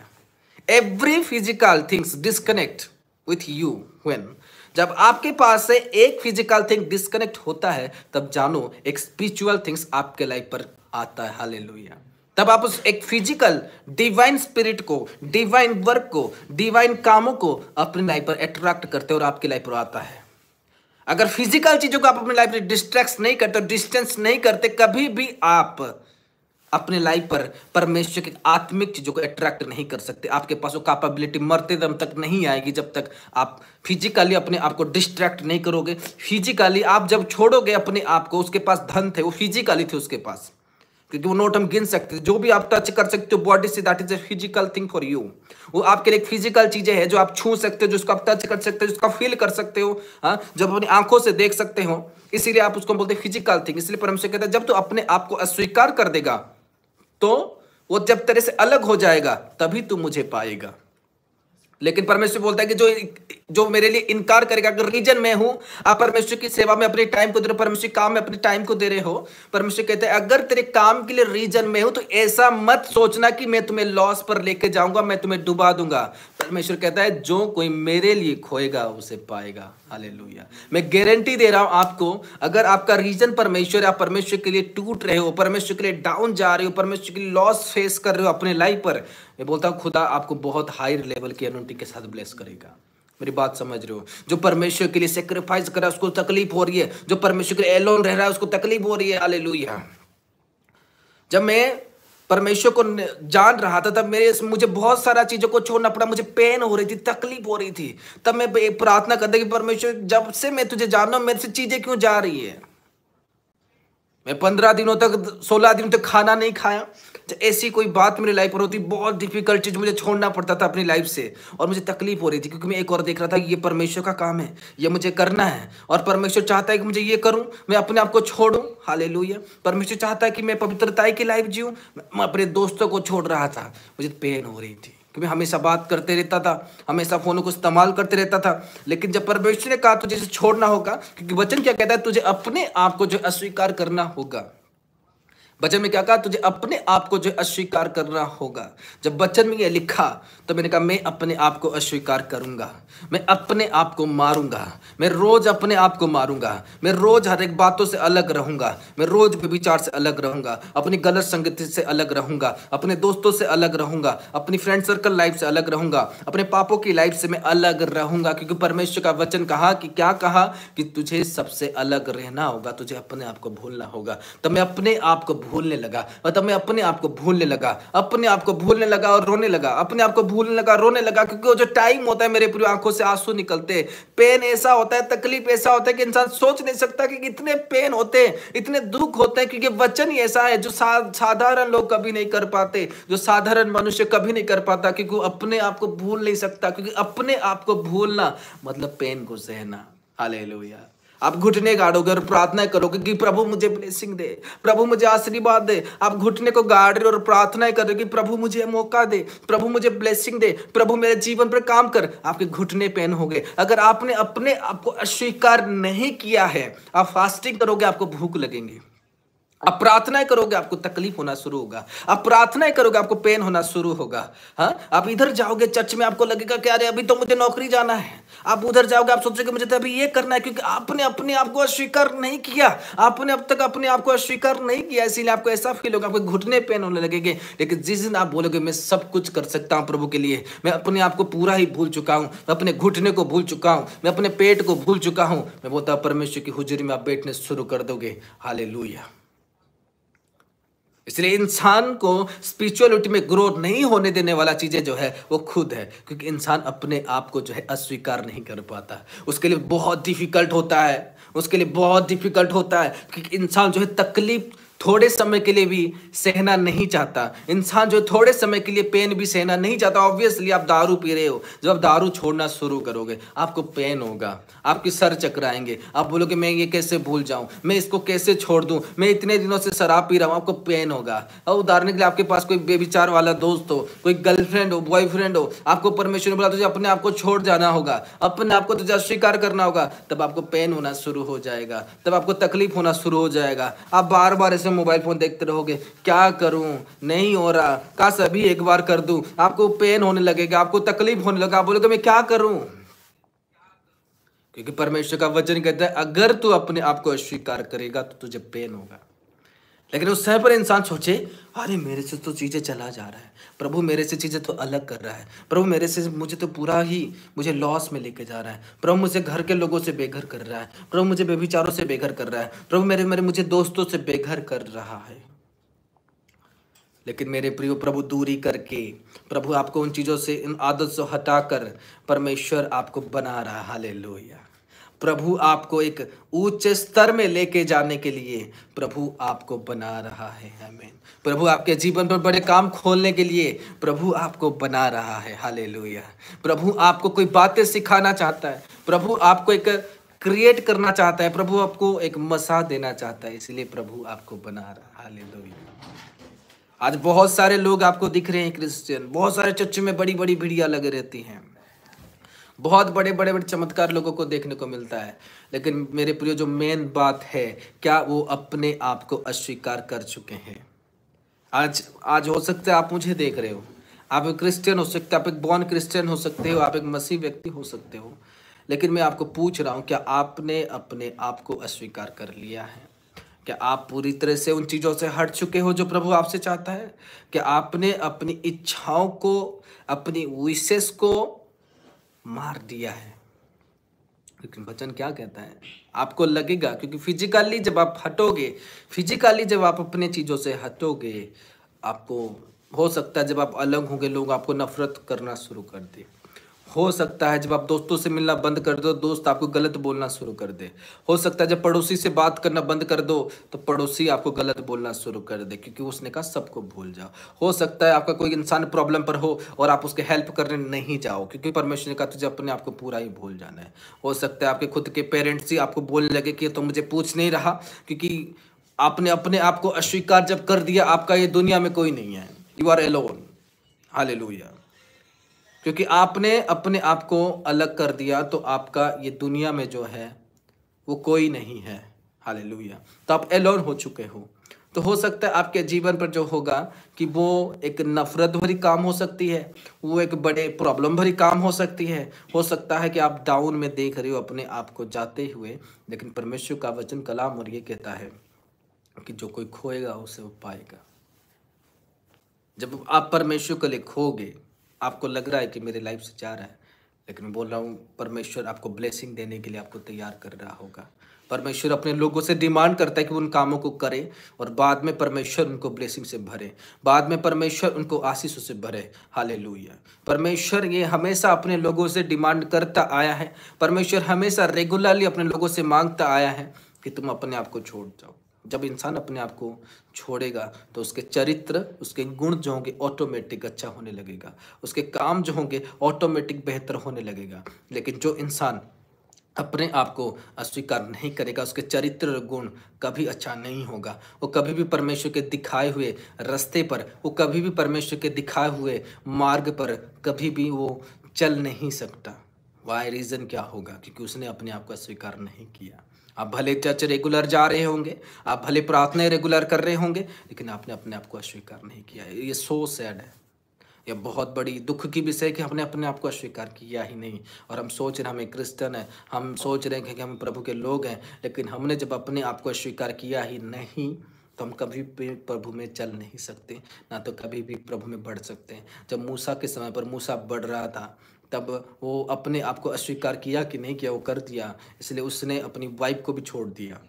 Every physical things disconnect with you when, जब आपके पास से एक फिजिकल थिंग डिस्कनेक्ट होता है, तब जानो एक स्पिरिचुअल थिंग्स आपके लाइफ पर आता है। हालेलुया। तब आप उस एक फिजिकल डिवाइन स्पिरिट को, डिवाइन वर्क को, डिवाइन कामों को अपनी लाइफ पर अट्रैक्ट करते हो और आपकी लाइफ पर आता है। अगर फिजिकल चीजों को आप अपनी लाइफ में डिस्ट्रैक्ट नहीं करते, डिस्टेंस नहीं करते, कभी भी आप अपने लाइफ पर परमेश्वर की आत्मिक चीजों को अट्रैक्ट नहीं कर सकते। आपके पास वो कैपेबिलिटी मरते दम तक नहीं आएगी जब तक आप फिजिकली अपने आप को डिस्ट्रैक्ट नहीं करोगे। फिजिकली आप जब छोड़ोगे अपने आप को, उसके पास धन थे, वो फिजिकली थे उसके पास, क्योंकि वो नोट हम गिन सकते हैं। जो भी आप टच कर सकते हो बॉडी से, that is a physical thing for you. वो आपके लिए फिजिकल चीजें हैं जो आप छू सकते हो, जिसको आप टच कर सकते हो, जिसको आप फील कर सकते हो, हाँ, जब अपनी आंखों से देख सकते हो, इसीलिए आप उसको बोलते हैं फिजिकल थिंग। इसलिए परमेश्वर कहता है जब तू अपने आप को अस्वीकार कर देगा तो वो जब तेरे से अलग हो जाएगा तभी तू मुझे पाएगा। लेकिन परमेश्वर बोलता है कि जो मेरे लिए इनकार करेगा, अगर रीजन में हूं, आप परमेश्वर की सेवा में अपने टाइम को दे रहे हो, परमेश्वर काम में अपने टाइम को दे रहे हो, परमेश्वर कहते हैं अगर तेरे काम के लिए रीजन में हूं तो ऐसा मत सोचना कि मैं तुम्हें लॉस पर लेके जाऊंगा, मैं तुम्हें डुबा दूंगा। परमेश्वर कहता है जो कोई मेरे लिए खोएगा उसे पाएगा। हालेलुया। मैं गारंटी दे रहा हूं आपको, अगर आपका रीजन परमेश्वर, आप परमेश्वर के लिए टूट रहे हो, परमेश्वर के लिए डाउन जा रहे हो, परमेश्वर के लिए लॉस फेस कर रहे हो अपने लाइफ पर, मैं बोलता हूं खुदा आपको बहुत हाई लेवल की अनोइंटिंग के साथ ब्लेस करेगा। मेरी बात समझ रहे हो? जो परमेश्वर के लिए सेक्रीफाइस कर रहा है उसको तकलीफ हो रही है, जो परमेश्वर के लिए एलोन रह रहा है उसको तकलीफ हो रही है। हालेलुया। जब मैं परमेश्वर को जान रहा था तब मुझे बहुत सारा चीजों को छोड़ना पड़ा, मुझे पेन हो रही थी, तकलीफ हो रही थी। तब मैं प्रार्थना करता कि परमेश्वर जब से मैं तुझे जान रहा हूं मेरे से चीजें क्यों जा रही है। मैं 15 दिनों तक 16 दिनों तक खाना नहीं खाया। ऐसी कोई बात मेरी लाइफ पर होती, बहुत डिफिकल्ट चीज मुझे छोड़ना पड़ता था अपनी लाइफ से, और मुझे तकलीफ हो रही थी क्योंकि मैं एक और देख रहा था कि ये परमेश्वर का काम है, ये मुझे करना है, और परमेश्वर चाहता है कि मुझे ये करूं, मैं अपने आप को छोड़ूं। हालेलुया। परमेश्वर चाहता है कि मैं पवित्रता की लाइफ जीऊं। मैं अपने दोस्तों को छोड़ रहा था, मुझे पेन हो रही थी क्योंकि हमेशा बात करते रहता था, हमेशा फोनों को इस्तेमाल करते रहता था। लेकिन जब परमेश्वर ने कहा तुझे छोड़ना होगा, क्योंकि वचन क्या कहता है, तुझे अपने आप को जो अस्वीकार करना होगा। वचन में क्या कहा? तुझे अपने आप को जो अस्वीकार करना होगा। जब वचन में ये लिखा तो मैंने कहा मैं अपने आप को अस्वीकार करूंगा, मैं अपने आप को मारूंगा, मैं रोज अपने आप को मारूंगा, मैं रोज हर एक बातों से अलग रहूंगा, मैं रोज विचार से अलग रहूंगा, अपनी गलत संगति से अलग रहूंगा, अपने दोस्तों से अलग रहूंगा, अपनी फ्रेंड सर्कल लाइफ से अलग रहूंगा, अपने पापों की लाइफ से मैं अलग रहूंगा। क्योंकि परमेश्वर का वचन कहा कि क्या कहा कि तुझे सबसे अलग रहना होगा, तुझे अपने आप को भूलना होगा। तब मैं अपने आप को भूलने लगा, और तब मैं अपने आप को भूलने लगा, अपने आप को भूलने लगा और रोने लगा, अपने आप को भूलने लगा, रोने लगा। क्योंकि वो जो टाइम होता है मेरे पूरी आंखों से आंसू निकलते हैं, पेन ऐसा होता है, तकलीफ ऐसा होता है कि इंसान सोच नहीं सकता कि इतने पेन होते हैं, इतने दुख होते हैं, क्योंकि वचन ही ऐसा है जो साधारण लोग कभी नहीं कर पाते, जो साधारण मनुष्य कभी नहीं कर पाता, क्योंकि वो अपने आप को भूल नहीं सकता। क्योंकि अपने आप को भूलना मतलब पेन को सहना। हालेलुया। आप घुटने गाड़ोगे और प्रार्थना करोगे कि प्रभु मुझे ब्लेसिंग दे, प्रभु मुझे आशीर्वाद दे। आप घुटने को गाड़ रहे हो और प्रार्थना करोगे कि प्रभु मुझे मौका दे, प्रभु मुझे ब्लेसिंग दे, प्रभु मेरे जीवन पर काम कर। आपके घुटने पेन हो गए। अगर आपने अपने आप को अस्वीकार नहीं किया है, आप फास्टिंग करोगे आपको भूख लगेंगी, आप प्रार्थनाएं करोगे आपको तकलीफ होना शुरू होगा, आप प्रार्थनाएं करोगे आपको पेन होना शुरू होगा। हाँ, आप इधर जाओगे चर्च में आपको लगेगा कि अरे अभी तो मुझे नौकरी जाना है। आप उधर जाओगे आप सोचोगे मुझे तो अभी ये करना है, क्योंकि आपने अपने आप को अस्वीकार नहीं किया, आपने अब तक अपने आप को अस्वीकार नहीं किया, इसीलिए आपको ऐसा फील होगा, आपके घुटने पेन होने लगेंगे। लेकिन जिस दिन आप बोलोगे मैं सब कुछ कर सकता हूँ प्रभु के लिए, मैं अपने आप को पूरा ही भूल चुका हूँ, मैं अपने घुटने को भूल चुका हूँ, मैं अपने पेट को भूल चुका हूँ, मैं बोलता हूँ परमेश्वर की हुजूरी में आप बैठने शुरू कर दोगे। हालेलुया। इसलिए इंसान को स्पिरिचुअलिटी में ग्रोथ नहीं होने देने वाला चीजें जो है वो खुद है, क्योंकि इंसान अपने आप को जो है अस्वीकार नहीं कर पाता। उसके लिए बहुत डिफिकल्ट होता है, उसके लिए बहुत डिफिकल्ट होता है, क्योंकि इंसान जो है तकलीफ थोड़े समय के लिए भी सहना नहीं चाहता। इंसान जो थोड़े समय के लिए पेन भी सहना नहीं चाहता। ऑब्वियसली आप दारू पी रहे हो, जब आप दारू छोड़ना शुरू करोगे आपको पेन होगा, आपके सर चकराएंगे, आप बोलोगे मैं ये कैसे भूल जाऊं, मैं इसको कैसे छोड़ दूं, मैं इतने दिनों से शराब पी रहा हूं, आपको पेन होगा। और उदाहरण के लिए आपके पास कोई बेविचार वाला दोस्त हो, कोई गर्लफ्रेंड हो, बॉयफ्रेंड हो, आपको परमेश्वर ने बोला तुझे अपने आप को छोड़ जाना होगा, अपने आप को तुझे अस्वीकार करना होगा, तब आपको पेन होना शुरू हो जाएगा, तब आपको तकलीफ होना शुरू हो जाएगा। आप बार बार ऐसे मोबाइल फोन देखते रहोगे, क्या करूं, नहीं हो रहा, काश अभी एक बार कर दूं, आपको पेन होने लगेगा, आपको तकलीफ होने लगेगा, आप बोलोगे मैं क्या करूं। क्योंकि परमेश्वर का वचन कहता है अगर तू अपने आप को अस्वीकार करेगा तो तुझे पेन होगा। लेकिन उस समय पर इंसान सोचे अरे मेरे से तो चीजें चला जा रहा है, प्रभु मेरे से चीजें तो अलग कर रहा है, प्रभु मेरे से मुझे तो पूरा ही मुझे लॉस में लेके जा रहा है, प्रभु मुझे घर के लोगों से बेघर कर रहा है, प्रभु मुझे बेविचारों से बेघर कर रहा है, प्रभु मेरे मुझे दोस्तों से बेघर कर रहा है। लेकिन मेरे प्रियो, प्रभु दूरी करके, प्रभु आपको उन चीज़ों से, इन आदत से हटाकर परमेश्वर आपको बना रहा है। हालेलुया। प्रभु आपको एक उच्च स्तर में लेके जाने के लिए प्रभु आपको बना रहा है। आमीन। प्रभु आपके जीवन पर बड़े काम खोलने के लिए प्रभु आपको बना रहा है। हालेलुया। प्रभु आपको कोई बातें सिखाना चाहता है, प्रभु आपको एक क्रिएट करना चाहता है, प्रभु आपको एक मसा देना चाहता है, इसलिए प्रभु आपको बना रहा है। हालेलुया। आज बहुत सारे लोग आपको दिख रहे हैं क्रिश्चियन, बहुत सारे चर्च में बड़ी बड़ी भीड़ियां लगे रहती हैं, बहुत बड़े बड़े बड़े चमत्कार लोगों को देखने को मिलता है, लेकिन मेरे प्रियो जो मेन बात है, क्या वो अपने आप को अस्वीकार कर चुके हैं? आज आज हो सकता है आप मुझे देख रहे हो, आप एक क्रिश्चियन हो सकते, आप एक बॉर्न क्रिश्चियन हो सकते हो, आप एक मसीह व्यक्ति हो सकते हो, लेकिन मैं आपको पूछ रहा हूँ, क्या आपने अपने आप को अस्वीकार कर लिया है? क्या आप पूरी तरह से उन चीज़ों से हट चुके हो जो प्रभु आपसे चाहता है? क्या आपने अपनी इच्छाओं को, अपनी विशेष को मार दिया है? लेकिन वचन क्या कहता है? आपको लगेगा, क्योंकि फिजिकली जब आप हटोगे, फिजिकली जब आप अपने चीज़ों से हटोगे, आपको हो सकता है जब आप अलग होंगे लोग आपको नफरत करना शुरू कर दे। हो सकता है जब आप दोस्तों से मिलना बंद कर दो, दोस्त आपको गलत बोलना शुरू कर दे। हो सकता है जब पड़ोसी से बात करना बंद कर दो तो पड़ोसी आपको गलत बोलना शुरू कर दे, क्योंकि उसने कहा सबको भूल जाओ। हो सकता है आपका कोई इंसान प्रॉब्लम पर हो और आप उसके हेल्प करने नहीं जाओ, क्योंकि परमेश्वर ने कहा तुझे अपने आप को पूरा ही भूल जाना है। हो सकता है आपके खुद के पेरेंट्स ही आपको बोलने लगे कि तो मुझे पूछ नहीं रहा, क्योंकि आपने अपने आप को अस्वीकार जब कर दिया, आपका ये दुनिया में कोई नहीं है, यू आर एलोन। हालेलुया। क्योंकि आपने अपने आप को अलग कर दिया तो आपका ये दुनिया में जो है वो कोई नहीं है। हालेलुया। तो आप एलोन हो चुके हो। तो हो सकता है आपके जीवन पर जो होगा कि वो एक नफरत भरी काम हो सकती है, वो एक बड़े प्रॉब्लम भरी काम हो सकती है। हो सकता है कि आप डाउन में देख रहे हो अपने आप को जाते हुए, लेकिन परमेश्वर का वचन कलाम और ये कहता है कि जो कोई खोएगा उसे वो पाएगा। जब आप परमेश्वर के लिए खोगे, आपको लग रहा है कि मेरे लाइफ से जा रहा है, लेकिन मैं बोल रहा हूँ परमेश्वर आपको ब्लेसिंग देने के लिए आपको तैयार कर रहा होगा। परमेश्वर अपने लोगों से डिमांड करता है कि वो उन कामों को करे और बाद में परमेश्वर उनको ब्लेसिंग से भरे, बाद में परमेश्वर उनको आशीषों से भरे। हालेलुया। परमेश्वर ये हमेशा अपने लोगों से डिमांड करता आया है, परमेश्वर हमेशा रेगुलरली अपने लोगों से मांगता आया है कि तुम अपने आप को छोड़ जाओ। जब इंसान अपने आप को छोड़ेगा तो उसके चरित्र, उसके गुण जो होंगे ऑटोमेटिक अच्छा होने लगेगा, उसके काम जो होंगे ऑटोमेटिक बेहतर होने लगेगा। लेकिन जो इंसान अपने आप को अस्वीकार नहीं करेगा, उसके चरित्र और गुण कभी अच्छा नहीं होगा। वो कभी भी परमेश्वर के दिखाए हुए रास्ते पर, वो कभी भी परमेश्वर के दिखाए हुए मार्ग पर कभी भी वो चल नहीं सकता। वाई रीज़न क्या होगा? क्योंकि उसने अपने आप को अस्वीकार नहीं किया। आप भले चर्च रेगुलर जा रहे होंगे, आप भले प्रार्थना रेगुलर कर रहे होंगे, लेकिन आपने अपने आप को अस्वीकार नहीं किया। ये सो सैड है, यह बहुत बड़ी दुख की विषय है कि हमने अपने आप को अस्वीकार किया ही नहीं। और हम सोच रहे हैं हम एक क्रिश्चियन हैं, हम सोच रहे हैं कि हम प्रभु के लोग हैं, लेकिन हमने जब अपने आप को अस्वीकार किया ही नहीं तो हम कभी भी प्रभु में चल नहीं सकते, ना तो कभी भी प्रभु में बढ़ सकते हैं। जब मूसा के समय पर मूसा बढ़ रहा था, तब वो अपने आप को अस्वीकार किया कि नहीं किया? वो कर दिया। इसलिए उसने अपनी वाइफ को भी छोड़ दिया,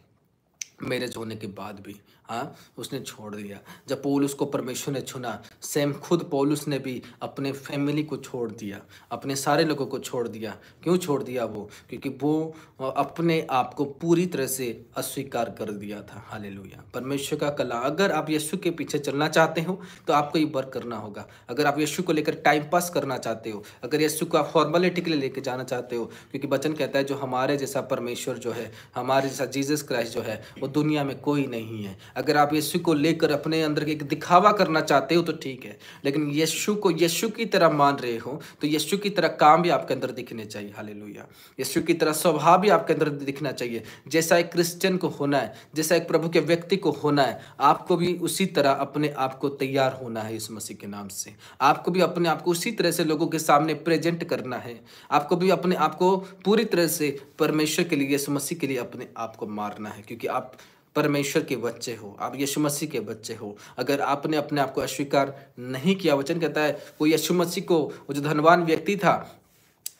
मैरिज होने के बाद भी। हाँ, उसने छोड़ दिया। जब पौलुस को परमेश्वर ने चुना, सेम खुद पौलुस ने भी अपने फैमिली को छोड़ दिया, अपने सारे लोगों को छोड़ दिया। क्यों छोड़ दिया वो? क्योंकि वो अपने आप को पूरी तरह से अस्वीकार कर दिया था। हालेलुया। परमेश्वर का कला, अगर आप यीशु के पीछे चलना चाहते हो तो आपको ये वर्क करना होगा। अगर आप यीशु को लेकर टाइम पास करना चाहते हो, अगर यीशु को आप फॉर्मेलिटी के लिए लेकर जाना चाहते हो, क्योंकि वचन कहता है जो हमारे जैसा परमेश्वर जो है, हमारे जैसा जीसस क्राइस्ट जो है, वो दुनिया में कोई नहीं है। अगर आप यीशु को लेकर अपने अंदर एक दिखावा करना चाहते हो तो ठीक है, लेकिन यीशु को यीशु की तरह मान रहे हो तो यीशु की तरह काम भी आपके अंदर दिखने चाहिए। हालेलुया। यीशु की तरह स्वभाव भी आपके अंदर दिखना चाहिए। जैसा एक क्रिश्चियन को होना है, जैसा एक प्रभु के व्यक्ति को होना है, आपको भी उसी तरह अपने आप को तैयार होना है। इस मसीह के नाम से आपको भी अपने आप को उसी तरह से लोगों के सामने प्रेजेंट करना है। आपको भी अपने आप को पूरी तरह से परमेश्वर के लिए, यीशु मसीह के लिए अपने आप को मारना है, क्योंकि आप परमेश्वर के बच्चे हो, आप यीशु मसीह के बच्चे हो। अगर आपने अपने आप को अस्वीकार नहीं किया, वचन कहता है वो यीशु मसीह को, वो जो धनवान व्यक्ति था,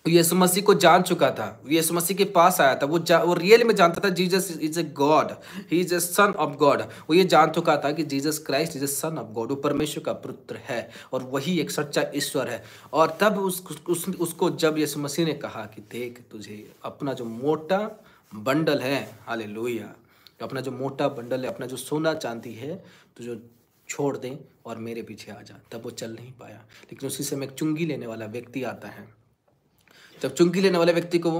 वो यीशु मसीह को जान चुका था, वो यीशु मसीह के पास आया था, वो रियल में जानता था Jesus is a God, he is a son of God. वो ये जान चुका था कि Jesus Christ is A son of God, वो परमेश्वर का पुत्र है और वही एक सच्चा ईश्वर है। और तब उसको जब यीशु मसीह ने कहा कि देख, तुझे अपना जो मोटा बंडल है, हालेलुया, अपना जो मोटा बंडल है, अपना जो सोना चांदी है, तो जो छोड़ दें और मेरे पीछे आ जा। तब वो चल नहीं पाया, लेकिन उसी समय एक चुंगी लेने वाला व्यक्ति आता है। जब चुंगी लेने वाले व्यक्ति को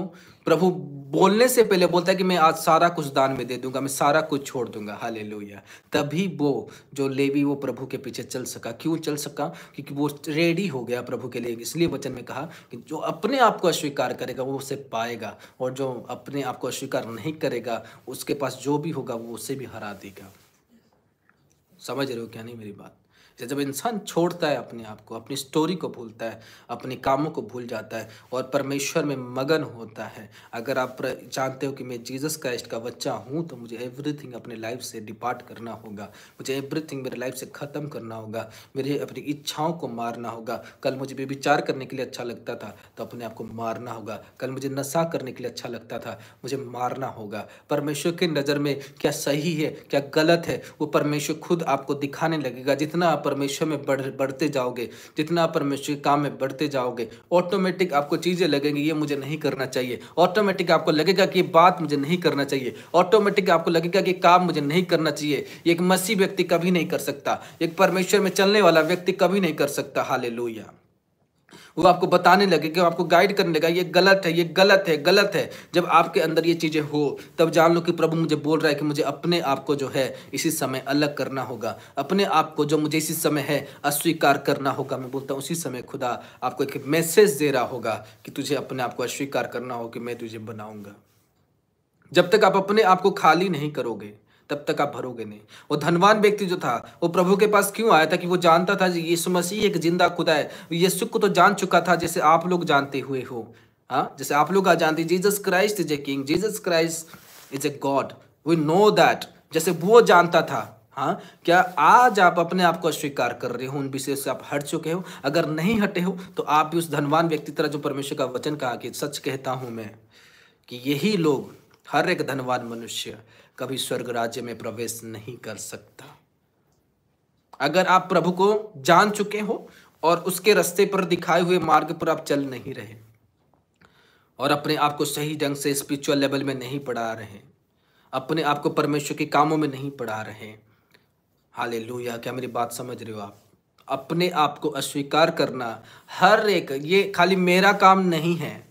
प्रभु बोलने से पहले बोलता है कि मैं आज सारा कुछ दान में दे दूंगा, मैं सारा कुछ छोड़ दूंगा, हालेलुया। तभी वो जो लेवी वो प्रभु के पीछे चल सका। क्यों चल सका? क्योंकि वो रेडी हो गया प्रभु के लिए। इसलिए वचन में कहा कि जो अपने आप को अस्वीकार करेगा वो उसे पाएगा, और जो अपने आप को अस्वीकार नहीं करेगा उसके पास जो भी होगा वो उसे भी हरा देगा। समझ रहे हो क्या नहीं मेरी बात? जब इंसान छोड़ता है अपने आप को, अपनी स्टोरी को भूलता है, अपने कामों को भूल जाता है और परमेश्वर में मगन होता है। अगर आप जानते हो कि मैं जीसस क्राइस्ट का बच्चा हूँ, तो मुझे एवरीथिंग अपने लाइफ से डिपार्ट करना होगा, मुझे एवरीथिंग मेरे लाइफ से ख़त्म करना होगा, मेरे अपनी इच्छाओं को मारना होगा। कल मुझे व्यभिचार करने के लिए अच्छा लगता था तो अपने आप को मारना होगा। कल मुझे नशा करने के लिए अच्छा लगता था, मुझे मारना होगा। परमेश्वर की नज़र में क्या सही है क्या गलत है, वो परमेश्वर खुद आपको दिखाने लगेगा। जितना आप परमेश्वर में बढ़ते जाओगे, जितना आप परमेश्वर के काम में बढ़ते जाओगे, ऑटोमेटिक आपको चीज़ें लगेंगी ये मुझे नहीं करना चाहिए, ऑटोमेटिक आपको लगेगा कि ये बात मुझे नहीं करना चाहिए, ऑटोमेटिक आपको लगेगा कि काम मुझे नहीं करना चाहिए। एक मसीह व्यक्ति कभी नहीं कर सकता, एक परमेश्वर में चलने वाला व्यक्ति कभी नहीं कर सकता। हालेलुया। वो आपको बताने लगेगा, आपको गाइड करने लगेगा, ये गलत है, ये गलत है, गलत है। जब आपके अंदर ये चीज़ें हो तब जान लो कि प्रभु मुझे बोल रहा है कि मुझे अपने आप को जो है इसी समय अलग करना होगा, अपने आप को जो मुझे इसी समय है अस्वीकार करना होगा। मैं बोलता हूँ उसी समय खुदा आपको एक मैसेज दे रहा होगा कि तुझे अपने आप को अस्वीकार करना हो कि मैं तुझे बनाऊंगा। जब तक आप अपने आप को खाली नहीं करोगे तब तक आप भरोगे नहीं। वो धनवान व्यक्ति जो था वो प्रभु के पास क्यों आया था? कि वो जानता था यीशु मसीह एक जिंदा खुदा है। यीशु को तो जान चुका था जैसे आप लोग जानते हुए हो, हाँ, जैसे आप लोग जानते, Jesus Christ is a king, Jesus Christ is a God, we know that. जैसे वो जानता था, हाँ, क्या आज आप अपने आप को अस्वीकार कर रहे हो, उन विषय से आप हट चुके हो? अगर नहीं हटे हो तो आप भी उस धनवान व्यक्ति तरह जो परमेश्वर का वचन कहा कि सच कहता हूं मैं कि यही लोग, हर एक धनवान मनुष्य कभी स्वर्ग राज्य में प्रवेश नहीं कर सकता। अगर आप प्रभु को जान चुके हो और उसके रास्ते पर दिखाए हुए मार्ग पर आप चल नहीं रहे और अपने आप को सही ढंग से स्पिरिचुअल लेवल में नहीं पढ़ा रहे, अपने आप को परमेश्वर के कामों में नहीं पढ़ा रहे, हालेलुया, क्या मेरी बात समझ रहे हो आप? अपने आप को अस्वीकार करना, हर एक, ये खाली मेरा काम नहीं है,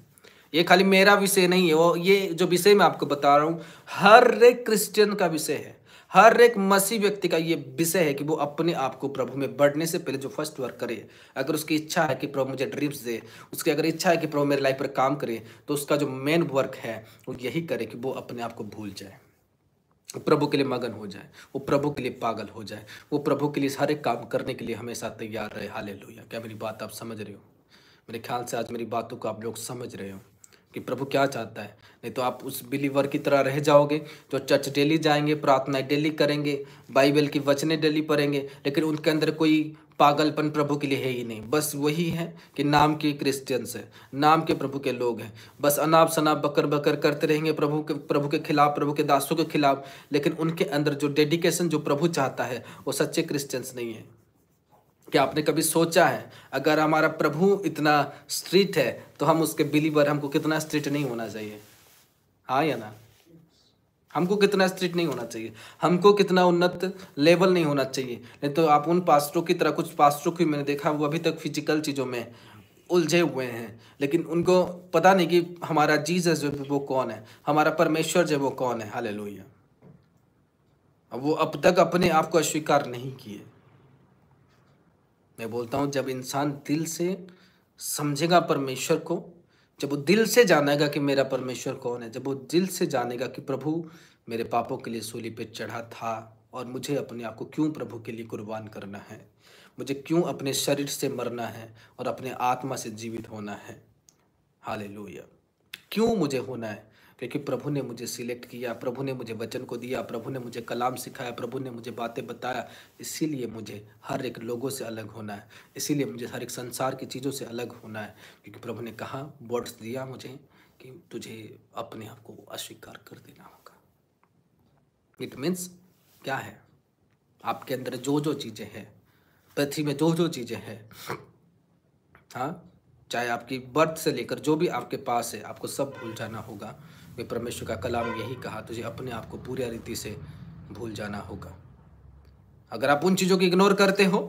ये खाली मेरा विषय नहीं है, वो ये जो विषय मैं आपको बता रहा हूँ हर एक क्रिश्चियन का विषय है, हर एक मसीह व्यक्ति का ये विषय है कि वो अपने आप को प्रभु में बढ़ने से पहले जो फर्स्ट वर्क करे। अगर उसकी इच्छा है कि प्रभु मुझे ड्रीम्स दे, उसकी अगर इच्छा है कि प्रभु मेरे लाइफ पर काम करे, तो उसका जो मेन वर्क है वो यही करे कि वो अपने आप को भूल जाए, वो प्रभु के लिए मगन हो जाए, वो प्रभु के लिए पागल हो जाए, वो प्रभु के लिए हर एक काम करने के लिए हमेशा तैयार रहे। हालेलुया, क्या मेरी बात आप समझ रहे हो? मेरे ख्याल से आज मेरी बातों को आप लोग समझ रहे हो कि प्रभु क्या चाहता है। नहीं तो आप उस बिलीवर की तरह रह जाओगे जो चर्च डेली जाएंगे, प्रार्थना डेली करेंगे, बाइबल की वचनें डेली पढ़ेंगे, लेकिन उनके अंदर कोई पागलपन प्रभु के लिए है ही नहीं। बस वही है कि नाम के क्रिश्चियंस है, नाम के प्रभु के लोग हैं, बस अनाप शनाप बकर बकर करते रहेंगे प्रभु के खिलाफ, प्रभु के दासों के खिलाफ, लेकिन उनके अंदर जो डेडिकेशन जो प्रभु चाहता है वो सच्चे क्रिश्चियंस नहीं है। क्या आपने कभी सोचा है अगर हमारा प्रभु इतना स्ट्रिक्ट है तो हम उसके बिलीवर, हमको कितना स्ट्रिक्ट नहीं होना चाहिए? हाँ या ना? हमको कितना स्ट्रिक्ट नहीं होना चाहिए, हमको कितना उन्नत लेवल नहीं होना चाहिए। नहीं तो आप उन पास्टरों की तरह, कुछ पास्टरों की मैंने देखा वो अभी तक फिजिकल चीज़ों में उलझे हुए हैं, लेकिन उनको पता नहीं कि हमारा जीसस जो वो कौन है, हमारा परमेश्वर जो वो कौन है। हालेलुया। अब वो अब तक अपने आप को अस्वीकार नहीं किए। मैं बोलता हूँ जब इंसान दिल से समझेगा परमेश्वर को, जब वो दिल से जानेगा कि मेरा परमेश्वर कौन है, जब वो दिल से जानेगा कि प्रभु मेरे पापों के लिए सूली पे चढ़ा था और मुझे अपने आप को क्यों प्रभु के लिए कुर्बान करना है, मुझे क्यों अपने शरीर से मरना है और अपने आत्मा से जीवित होना है। हालेलुया। क्यों मुझे होना है? क्योंकि प्रभु ने मुझे सिलेक्ट किया, प्रभु ने मुझे वचन को दिया, प्रभु ने मुझे कलाम सिखाया, प्रभु ने मुझे बातें बताया। इसीलिए मुझे हर एक लोगों से अलग होना है, इसीलिए मुझे हर एक संसार की चीज़ों से अलग होना है। क्योंकि प्रभु ने कहा, वर्ड्स दिया मुझे कि तुझे अपने आप को अस्वीकार कर देना होगा। इट मीन्स क्या है, आपके अंदर जो जो चीज़ें हैं, पृथ्वी में जो जो चीज़ें हैं, हाँ, चाहे आपकी बर्थ से लेकर जो भी आपके पास है, आपको सब भूल जाना होगा। वे परमेश्वर का कलाम यही कहा, तुझे अपने आप को पूरी रीति से भूल जाना होगा। अगर आप उन चीज़ों को इग्नोर करते हो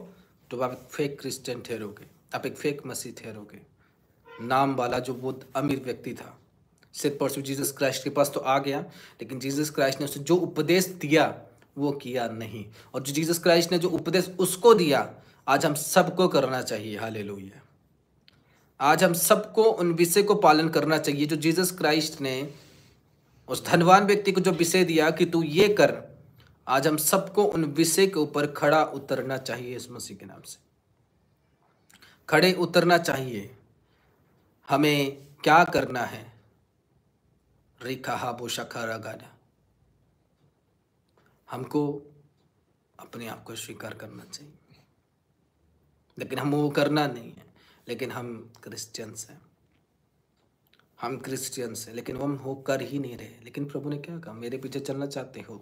तो आप एक फेक क्रिश्चियन ठहरोगे, आप एक फेक मसीह ठहरोगे। नाम वाला जो बहुत अमीर व्यक्ति था, सिर्फ परसों जीसस क्राइस्ट के पास तो आ गया, लेकिन जीसस क्राइस्ट ने उसे जो उपदेश दिया वो किया नहीं। और जो जीसस क्राइस्ट ने जो उपदेश उसको दिया, आज हम सबको करना चाहिए। हालेलुया। आज हम सबको उन विषय को पालन करना चाहिए जो जीसस क्राइस्ट ने उस धनवान व्यक्ति को जो विषय दिया कि तू ये कर। आज हम सबको उन विषय के ऊपर खड़ा उतरना चाहिए। इस मसीह के नाम से खड़े उतरना चाहिए। हमें क्या करना है? रिखा बोशखा रगाना, हमको अपने आप को स्वीकार करना चाहिए, लेकिन हम वो करना नहीं है। लेकिन हम क्रिश्चियंस हैं, हम क्रिश्चियंस हैं, लेकिन हम वो कर ही नहीं रहे। लेकिन प्रभु ने क्या कहा, मेरे पीछे चलना चाहते हो,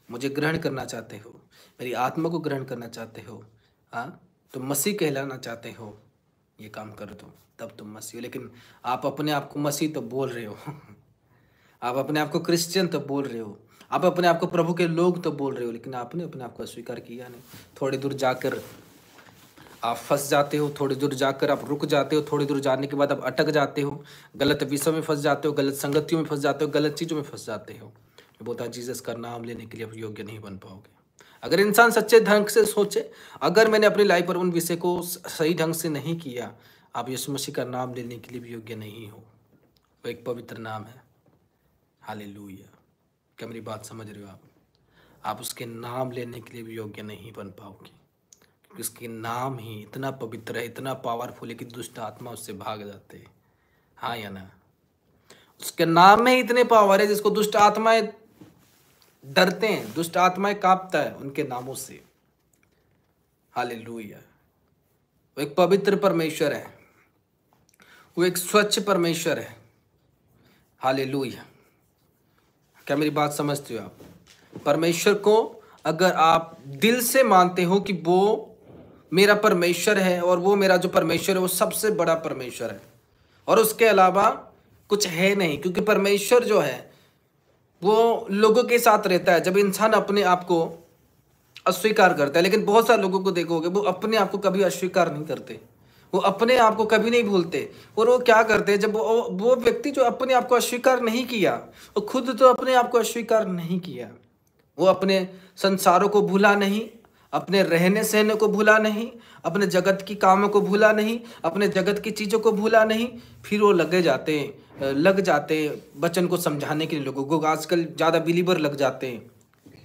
मुझे ग्रहण करना चाहते हो, मेरी आत्मा को ग्रहण करना चाहते हो, हाँ, तुम मसीह कहलाना चाहते हो, ये काम कर दो, तब तुम मसीह हो। लेकिन आप अपने आप को मसीह तो बोल रहे हो आप अपने आप को क्रिश्चियन तो बोल रहे हो, आप अपने आप को प्रभु के लोग तो बोल रहे हो, लेकिन आपने अपने आप को स्वीकार किया नहीं। थोड़ी दूर जाकर आप फंस जाते हो, थोड़ी दूर जाकर आप रुक जाते हो, थोड़ी दूर जाने के बाद आप अटक जाते हो, गलत विषय में फंस जाते हो, गलत संगतियों में फंस जाते हो, गलत चीज़ों में फंस जाते हो। बोलता जीसस का नाम लेने के लिए आप योग्य नहीं बन पाओगे। अगर इंसान सच्चे ढंग से सोचे, अगर मैंने अपनी लाइफ पर उन विषय को सही ढंग से नहीं किया, आप यीशु मसीह का नाम लेने के लिए भी योग्य नहीं हो। वो एक पवित्र नाम है। हालेलुया। क्या मेरी बात समझ रहे हो आप उसके नाम लेने के लिए भी योग्य नहीं बन पाओगे, क्योंकि उसके नाम ही इतना पवित्र है, इतना पावरफुल है कि दुष्ट आत्मा उससे भाग जाते हैं। हाँ या ना? उसके नाम में इतने पावर है जिसको दुष्ट आत्माएं डरते हैं, दुष्ट आत्माएं कांपता है उनके नामों से। हालेलुया। वो एक पवित्र परमेश्वर है, वो एक स्वच्छ परमेश्वर है। हालेलुया। क्या मेरी बात समझते हो आप? परमेश्वर को अगर आप दिल से मानते हो कि वो मेरा परमेश्वर है और वो मेरा जो परमेश्वर है वो सबसे बड़ा परमेश्वर है और उसके अलावा कुछ है नहीं, क्योंकि परमेश्वर जो है वो लोगों के साथ रहता है जब इंसान अपने आप को अस्वीकार करता है। लेकिन बहुत सारे लोगों को देखोगे वो अपने आप को कभी अस्वीकार नहीं करते, वो अपने आप को कभी नहीं भूलते। और वो क्या करते हैं, जब वो व्यक्ति जो अपने आप को अस्वीकार नहीं किया, वो खुद तो अपने आप को अस्वीकार नहीं किया, वो अपने संसारों को भूला नहीं, अपने रहने सहने को भूला नहीं, अपने जगत की कामों को भूला नहीं, अपने जगत की चीज़ों को भूला नहीं, फिर वो लग जाते वचन को समझाने के लिए। लोगों को आजकल ज़्यादा बिलीवर लग जाते हैं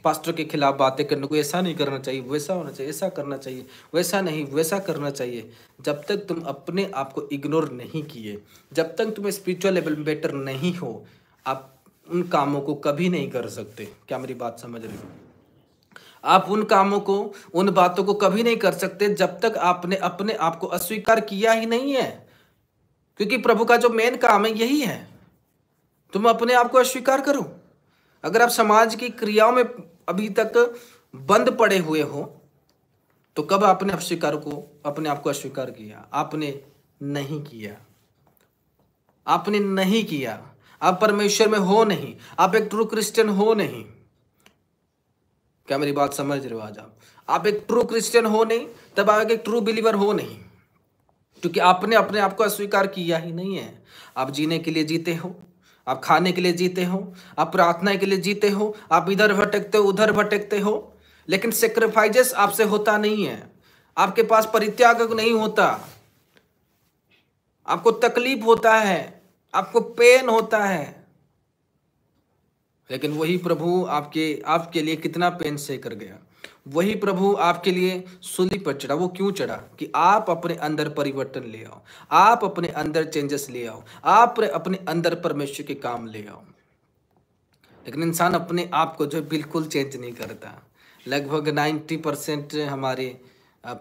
पास्टर के खिलाफ बातें करने को, ऐसा नहीं करना चाहिए, वैसा होना चाहिए, ऐसा करना चाहिए, वैसा नहीं वैसा करना चाहिए। जब तक तुम अपने आप को इग्नोर नहीं किए, जब तक तुम स्पिरिचुअल लेवल में बेटर नहीं हो, आप उन कामों को कभी नहीं कर सकते। क्या मेरी बात समझ रहे हो? आप उन कामों को, उन बातों को कभी नहीं कर सकते जब तक आपने अपने आप को अस्वीकार किया ही नहीं है। क्योंकि प्रभु का जो मेन काम है यही है, तुम अपने आप को अस्वीकार करो। अगर आप समाज की क्रियाओं में अभी तक बंद पड़े हुए हो तो कब आपने अपने आप को अस्वीकार किया? आपने नहीं किया, आपने नहीं किया। आप परमेश्वर में हो नहीं, आप एक ट्रू क्रिश्चियन हो नहीं। क्या मेरी बात समझ रहे हो? आज आप एक ट्रू क्रिश्चियन हो नहीं, तब आप एक ट्रू बिलीवर हो नहीं, क्योंकि आपने अपने आप को अस्वीकार किया ही नहीं है। आप जीने के लिए जीते हो, आप खाने के लिए जीते हो, आप प्रार्थना के लिए जीते हो, आप इधर भटकते हो उधर भटकते हो, लेकिन सेक्रीफाइसेस आपसे होता नहीं है, आपके पास परित्याग नहीं होता, आपको तकलीफ होता है, आपको पेन होता है। लेकिन वही प्रभु आपके लिए कितना पेन सह कर गया। वही प्रभु आपके लिए सूली पर चढ़ा। वो क्यों चढ़ा? कि आप अपने अंदर परिवर्तन ले आओ, आप अपने अंदर चेंजेस ले आओ, आप अपने अंदर परमेश्वर के काम ले आओ। लेकिन इंसान अपने आप को जो है बिल्कुल चेंज नहीं करता। लगभग 90% हमारे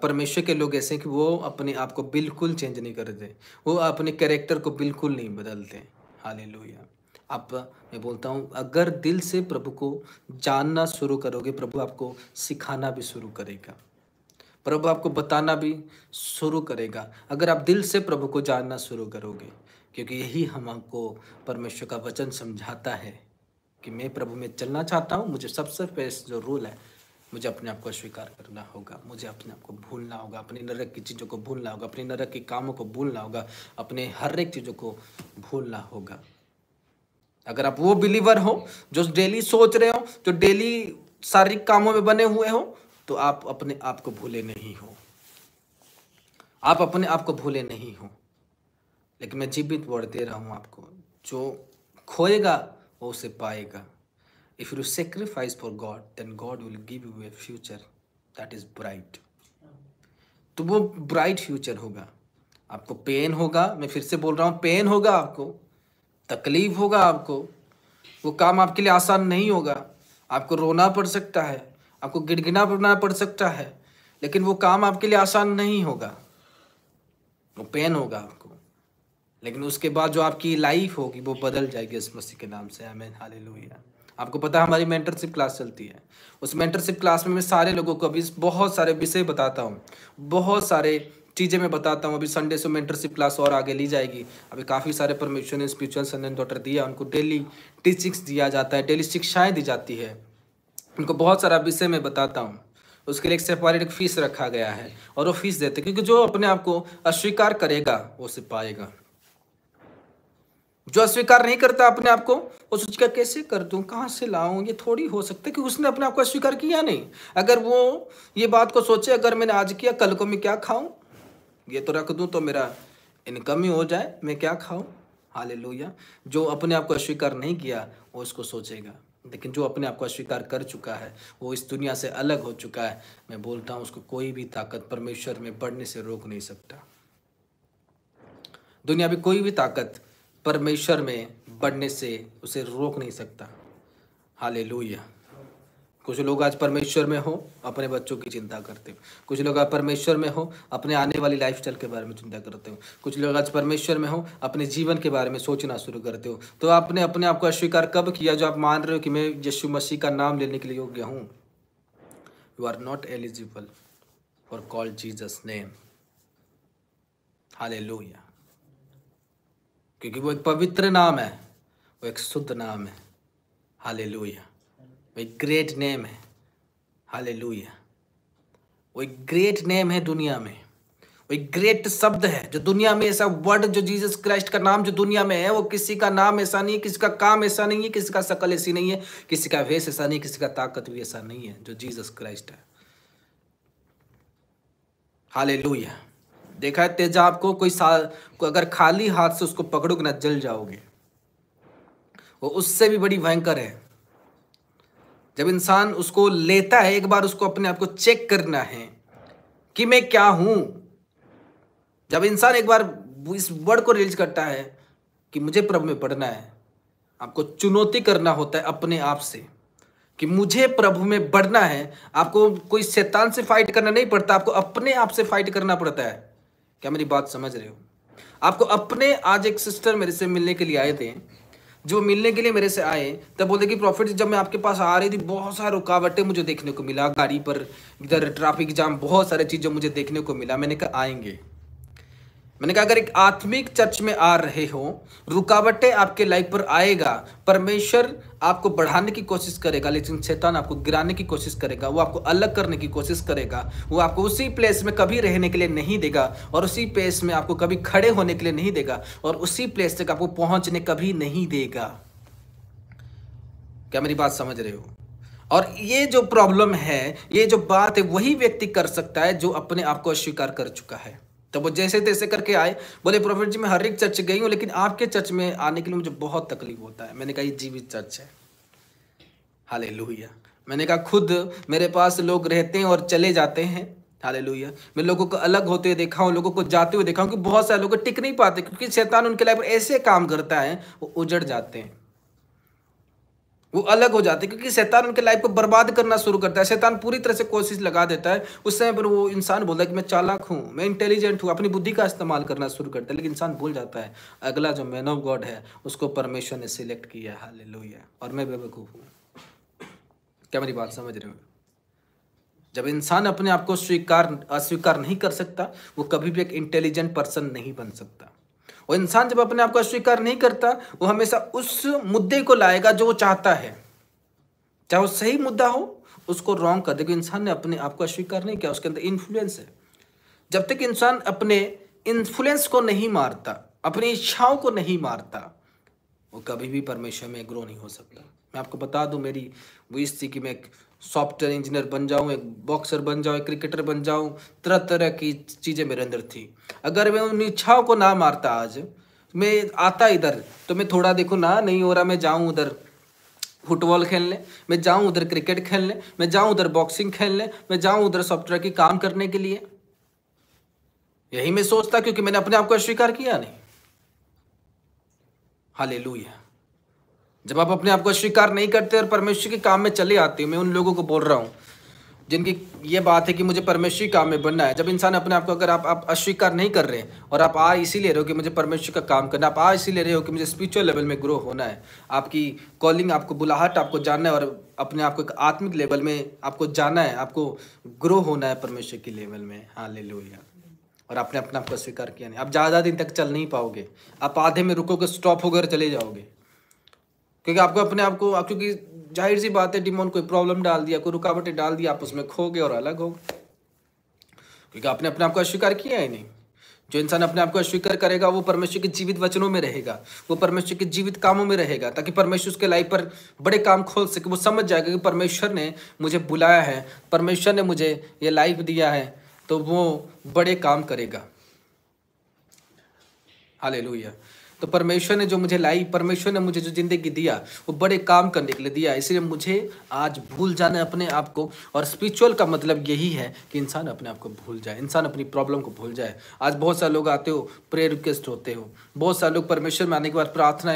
परमेश्वर के लोग ऐसे हैं कि वो अपने आप को बिल्कुल चेंज नहीं करते, वो अपने कैरेक्टर को बिल्कुल नहीं बदलते। हालेलुया। आप, मैं बोलता हूँ, अगर दिल से प्रभु को जानना शुरू करोगे, प्रभु आपको सिखाना भी शुरू करेगा, प्रभु आपको बताना भी शुरू करेगा, अगर आप दिल से प्रभु को जानना शुरू करोगे। क्योंकि यही हमको परमेश्वर का वचन समझाता है कि मैं प्रभु में चलना चाहता हूँ। मुझे सबसे पहले जो रूल है, मुझे अपने आप को स्वीकार करना होगा, मुझे अपने आप को भूलना होगा, अपनी नरक की चीज़ों को भूलना होगा, अपनी नरक के कामों को भूलना होगा, अपने हर एक चीज़ों को भूलना होगा। अगर आप वो बिलीवर हो जो डेली सोच रहे हो, जो डेली शारीरिक कामों में बने हुए हो, तो आप अपने आप को भूले नहीं हो, आप अपने आप को भूले नहीं हो। लेकिन मैं जीवित वर्ड दे रहा हूँ आपको, जो खोएगा वो उसे पाएगा। If you sacrifice for God, then God will give you a future that is bright. तो वो ब्राइट फ्यूचर होगा। आपको पेन होगा, मैं फिर से बोल रहा हूँ, पेन होगा, आपको तकलीफ होगा, आपको वो काम आपके लिए आसान नहीं होगा, आपको रोना पड़ सकता है, आपको गिड़गिड़ाना पड़ सकता है, लेकिन वो काम आपके लिए आसान नहीं होगा, वो पेन होगा आपको। लेकिन उसके बाद जो आपकी लाइफ होगी वो बदल जाएगी इस मसीह के नाम से। आमीन, हालेलुया। आपको पता है हमारी मेंटरशिप क्लास चलती है, उस मेंटरशिप क्लास में मैं सारे लोगों को अभी बहुत सारे विषय बताता हूँ, बहुत सारे चीज़ें मैं बताता हूँ। अभी संडे से मेंटरशिप क्लास और आगे ली जाएगी। अभी काफ़ी सारे परमेश्वर ने स्पिरिचुअल सन एंड डॉटर दिया, उनको डेली टीचिंग्स दिया जाता है, डेली शिक्षाएँ दी जाती है, उनको बहुत सारा विषय मैं बताता हूँ। उसके लिए एक सेपरेट फीस रखा गया है और वो फीस देते, क्योंकि जो अपने आप को अस्वीकार करेगा वो उसे पाएगा। जो अस्वीकार नहीं करता अपने आप को, वो सोचेगा कैसे कर दूं, कहाँ से लाऊं, ये थोड़ी हो सकता है कि उसने अपने आप को अस्वीकार किया नहीं। अगर वो ये बात को सोचे, अगर मैंने आज किया कल को मैं क्या खाऊं, ये तो रख दूं तो मेरा इनकम ही हो जाए, मैं क्या खाऊं। हालेलुया। जो अपने आप को अस्वीकार नहीं किया वो इसको सोचेगा, लेकिन जो अपने आप को अस्वीकार कर चुका है, वो इस दुनिया से अलग हो चुका है, मैं बोलता हूँ उसको कोई भी ताकत परमेश्वर में बढ़ने से रोक नहीं सकता। दुनिया में कोई भी ताकत परमेश्वर में बढ़ने से उसे रोक नहीं सकता। हालेलुया। कुछ लोग आज परमेश्वर में हो, अपने बच्चों की चिंता करते हो, कुछ लोग आज परमेश्वर में हो, अपने आने वाली लाइफस्टाइल के बारे में चिंता करते हो, कुछ लोग आज परमेश्वर में हो, अपने जीवन के बारे में सोचना शुरू करते हो। तो आपने अपने आप को अस्वीकार कब किया जो आप मान रहे हो कि मैं यीशु मसीह का नाम लेने के लिए योग्य हूँ? You are not eligible for call Jesus name. Hallelujah. क्योंकि वो एक पवित्र नाम है, वो एक शुद्ध नाम है। हालेलुया। वो एक ग्रेट नेम है। हालेलुया। वो एक ग्रेट नेम है दुनिया में, वो एक ग्रेट शब्द है जो दुनिया में, ऐसा वर्ड जो जीसस क्राइस्ट का नाम जो दुनिया में है, वो किसी का नाम ऐसा नहीं है, किसी का काम ऐसा नहीं है, किसी का शकल ऐसी नहीं है, किसी का वेश ऐसा नहीं, किसी का ताकत भी ऐसा नहीं है जो जीसस क्राइस्ट है। हालेलुया। देखा है तेजाब को, को अगर खाली हाथ से उसको पकड़ोगे ना जल जाओगे, वो उससे भी बड़ी भयंकर है। जब इंसान उसको लेता है, एक बार उसको अपने आप को चेक करना है कि मैं क्या हूं। जब इंसान एक बार इस वर्ड को रिलीज करता है कि मुझे प्रभु में पढ़ना है, आपको चुनौती करना होता है अपने आप से कि मुझे प्रभु में बढ़ना है। आपको कोई शैतान से फाइट करना नहीं पड़ता, आपको अपने आप से फाइट करना पड़ता है। क्या मेरी बात समझ रहे हो? आपको अपने, आज एक सिस्टर मेरे से मिलने के लिए आए थे, जो मिलने के लिए मेरे से आए तब बोलते कि प्रॉफिट जब मैं आपके पास आ रही थी बहुत सारी रुकावटें मुझे देखने को मिला, गाड़ी पर इधर ट्रैफिक जाम, बहुत सारे चीज़ें मुझे देखने को मिला। मैंने कहा आएंगे। मैंने कहा अगर एक आत्मिक चर्च में आ रहे हो, रुकावटें आपके लाइफ पर आएगा, परमेश्वर आपको बढ़ाने की कोशिश करेगा, लेकिन शैतान आपको गिराने की कोशिश करेगा, वो आपको अलग करने की कोशिश करेगा, वो आपको उसी प्लेस में कभी रहने के लिए नहीं देगा, और उसी प्लेस में आपको कभी खड़े होने के लिए नहीं देगा, और उसी प्लेस तक आपको पहुंचने कभी नहीं देगा। क्या मेरी बात समझ रहे हो? और ये जो प्रॉब्लम है, ये जो बात है, वही व्यक्ति कर सकता है जो अपने आप को अस्वीकार कर चुका है। तो वो जैसे तैसे करके आए, बोले प्रॉफिट जी मैं हर एक चर्च गई हूँ, लेकिन आपके चर्च में आने के लिए मुझे बहुत तकलीफ होता है। मैंने कहा ये जीवित चर्च है। हालेलुया। मैंने कहा खुद मेरे पास लोग रहते हैं और चले जाते हैं। हालेलुया। मैं लोगों को अलग होते देखा हूँ, लोगों को जाते हुए देखा हूँ कि बहुत सारे लोग टिक नहीं पाते, क्योंकि शैतान उनके लाइफ पर ऐसे काम करता है वो उजड़ जाते हैं। वो अलग हो जाते हैं, क्योंकि शैतान उनके लाइफ को बर्बाद करना शुरू करता है। शैतान पूरी तरह से कोशिश लगा देता है। उस समय पर वो इंसान बोलता है कि मैं चालाक हूँ, मैं इंटेलिजेंट हूँ, अपनी बुद्धि का इस्तेमाल करना शुरू करता है, लेकिन इंसान भूल जाता है अगला जो मैन ऑफ गॉड है उसको परमेश्वर ने सिलेक्ट किया है। हालेलुया। और मैं बेवकूफ़ हूँ। क्या मेरी बात समझ रहे हो? जब इंसान अपने आप को अस्वीकार नहीं कर सकता, वो कभी भी एक इंटेलिजेंट पर्सन नहीं बन सकता। और इंसान जब अपने आप को अस्वीकार नहीं करता, वो हमेशा उस मुद्दे को लाएगा जो वो चाहता है, चाहे वो सही मुद्दा हो, उसको रॉन्ग कर देगा। इंसान ने अपने आप को अस्वीकार नहीं किया, उसके अंदर इन्फ्लुएंस है। जब तक इंसान अपने इन्फ्लुएंस को नहीं मारता, अपनी इच्छाओं को नहीं मारता, वो कभी भी परमेश्वर में ग्रो नहीं हो सकता। मैं आपको बता दूं, मेरी विश थी कि मैं एक सॉफ्टवेयर इंजीनियर बन जाऊं, एक बॉक्सर बन जाऊं, एक क्रिकेटर बन जाऊं। तरह तरह की चीज़ें मेरे अंदर थी। अगर मैं उन इच्छाओं को ना मारता, आज मैं आता इधर तो मैं थोड़ा देखो ना, नहीं हो रहा, मैं जाऊं उधर फुटबॉल खेलने, मैं जाऊं उधर क्रिकेट खेलने, मैं जाऊं उधर बॉक्सिंग खेलने, मैं जाऊं उधर सॉफ्टवेयर की काम करने के लिए। यही मैं सोचता, क्योंकि मैंने अपने आप को अस्वीकार किया नहीं। हालेलुया। जब आप अपने आप को अस्वीकार नहीं करते और परमेश्वर के काम में चले आते हो, मैं उन लोगों को बोल रहा हूँ जिनकी ये बात है कि मुझे परमेश्वर के काम में बनना है। जब इंसान अपने आप को, अगर आप अस्वीकार नहीं कर रहे हैं और आप इसीलिए रहे हो कि मुझे परमेश्वर का काम करना है, आप इसीलिए रहे हो कि मुझे स्पिरिचुअल लेवल में ग्रो होना है, आपकी कॉलिंग, आपको बुलाहट, आपको जानना है और अपने आप को एक आत्मिक लेवल में आपको जाना है, आपको ग्रो होना है परमेश्वर की लेवल में। हालेलुया। और आपने अपने आप को स्वीकार किया नहीं, आप ज़्यादा दिन तक चल नहीं पाओगे। आप आधे में रुकोगे, स्टॉप होकर चले जाओगे, क्योंकि आपको अपने आप को, क्योंकि जाहिर सी बात है, डिमोन कोई प्रॉब्लम डाल दिया, कोई रुकावटें डाल दिया, आप उसमें खो गए और अलग हो गए, क्योंकि आपने अपने आप को अस्वीकार किया ही नहीं। जो इंसान अपने आप को अस्वीकार करेगा, वो परमेश्वर के जीवित वचनों में रहेगा, वो परमेश्वर के जीवित कामों में रहेगा, ताकि परमेश्वर उसके लाइफ पर बड़े काम खोल सके। वो समझ जाएगा कि परमेश्वर ने मुझे बुलाया है, परमेश्वर ने मुझे ये लाइफ दिया है, तो वो बड़े काम करेगा। हालेलुया। तो परमेश्वर ने जो मुझे लाई, परमेश्वर ने मुझे जो ज़िंदगी दिया, वो बड़े काम करने के लिए दिया। इसलिए मुझे आज भूल जाना है अपने आप को। और स्पिरिचुअल का मतलब यही है कि इंसान अपने आप को भूल जाए, इंसान अपनी प्रॉब्लम को भूल जाए। आज बहुत सारे लोग आते हो, प्रेयर रिक्वेस्ट होते हो, बहुत सारे लोग परमेश्वर में आने के बाद प्रार्थना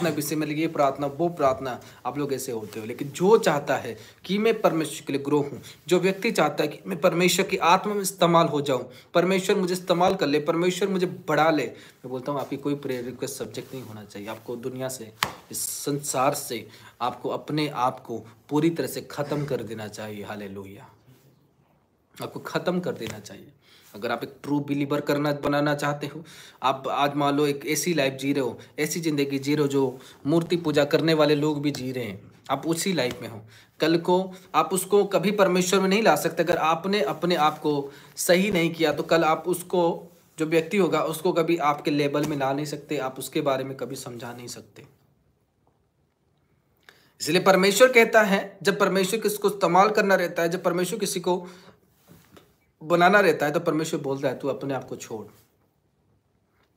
विषय में ये प्रार्थना, वो प्रार्थना, आप लोग ऐसे होते हो। लेकिन जो चाहता है कि मैं परमेश्वर के लिए ग्रो हूँ, जो व्यक्ति चाहता है कि मैं परमेश्वर की आत्मा में इस्तेमाल हो जाऊँ, परमेश्वर मुझे इस्तेमाल कर ले, परमेश्वर मुझे बढ़ा ले, मैं बोलता हूँ आपकी कोई प्रेयर रिक्वेस्ट सब्जेक्ट नहीं होना चाहिए। आपको दुनिया से, इस संसार से, आपको अपने आप को पूरी तरह से ख़त्म कर देना चाहिए। हालेलुया। आपको ख़त्म कर देना चाहिए। अगर आप एक ट्रू बिलीवर बनाना चाहते हो, आप आज मान लो एक ऐसी लाइफ जी रहे हो, ऐसी ज़िंदगी जी रहे हो जो मूर्ति पूजा करने वाले लोग भी जी रहे हैं, आप उसी लाइफ में हो। कल को आप उसको कभी परमेश्वर में नहीं ला सकते। अगर आपने अपने आप को सही नहीं किया, तो कल आप उसको, जो व्यक्ति होगा, उसको कभी आपके लेवल में ला नहीं सकते, आप उसके बारे में कभी समझा नहीं सकते। इसलिए परमेश्वर कहता है, जब परमेश्वर किसी को इस्तेमाल करना रहता है, जब परमेश्वर किसी को बनाना रहता है, तो परमेश्वर बोलता है तू अपने आप को छोड़।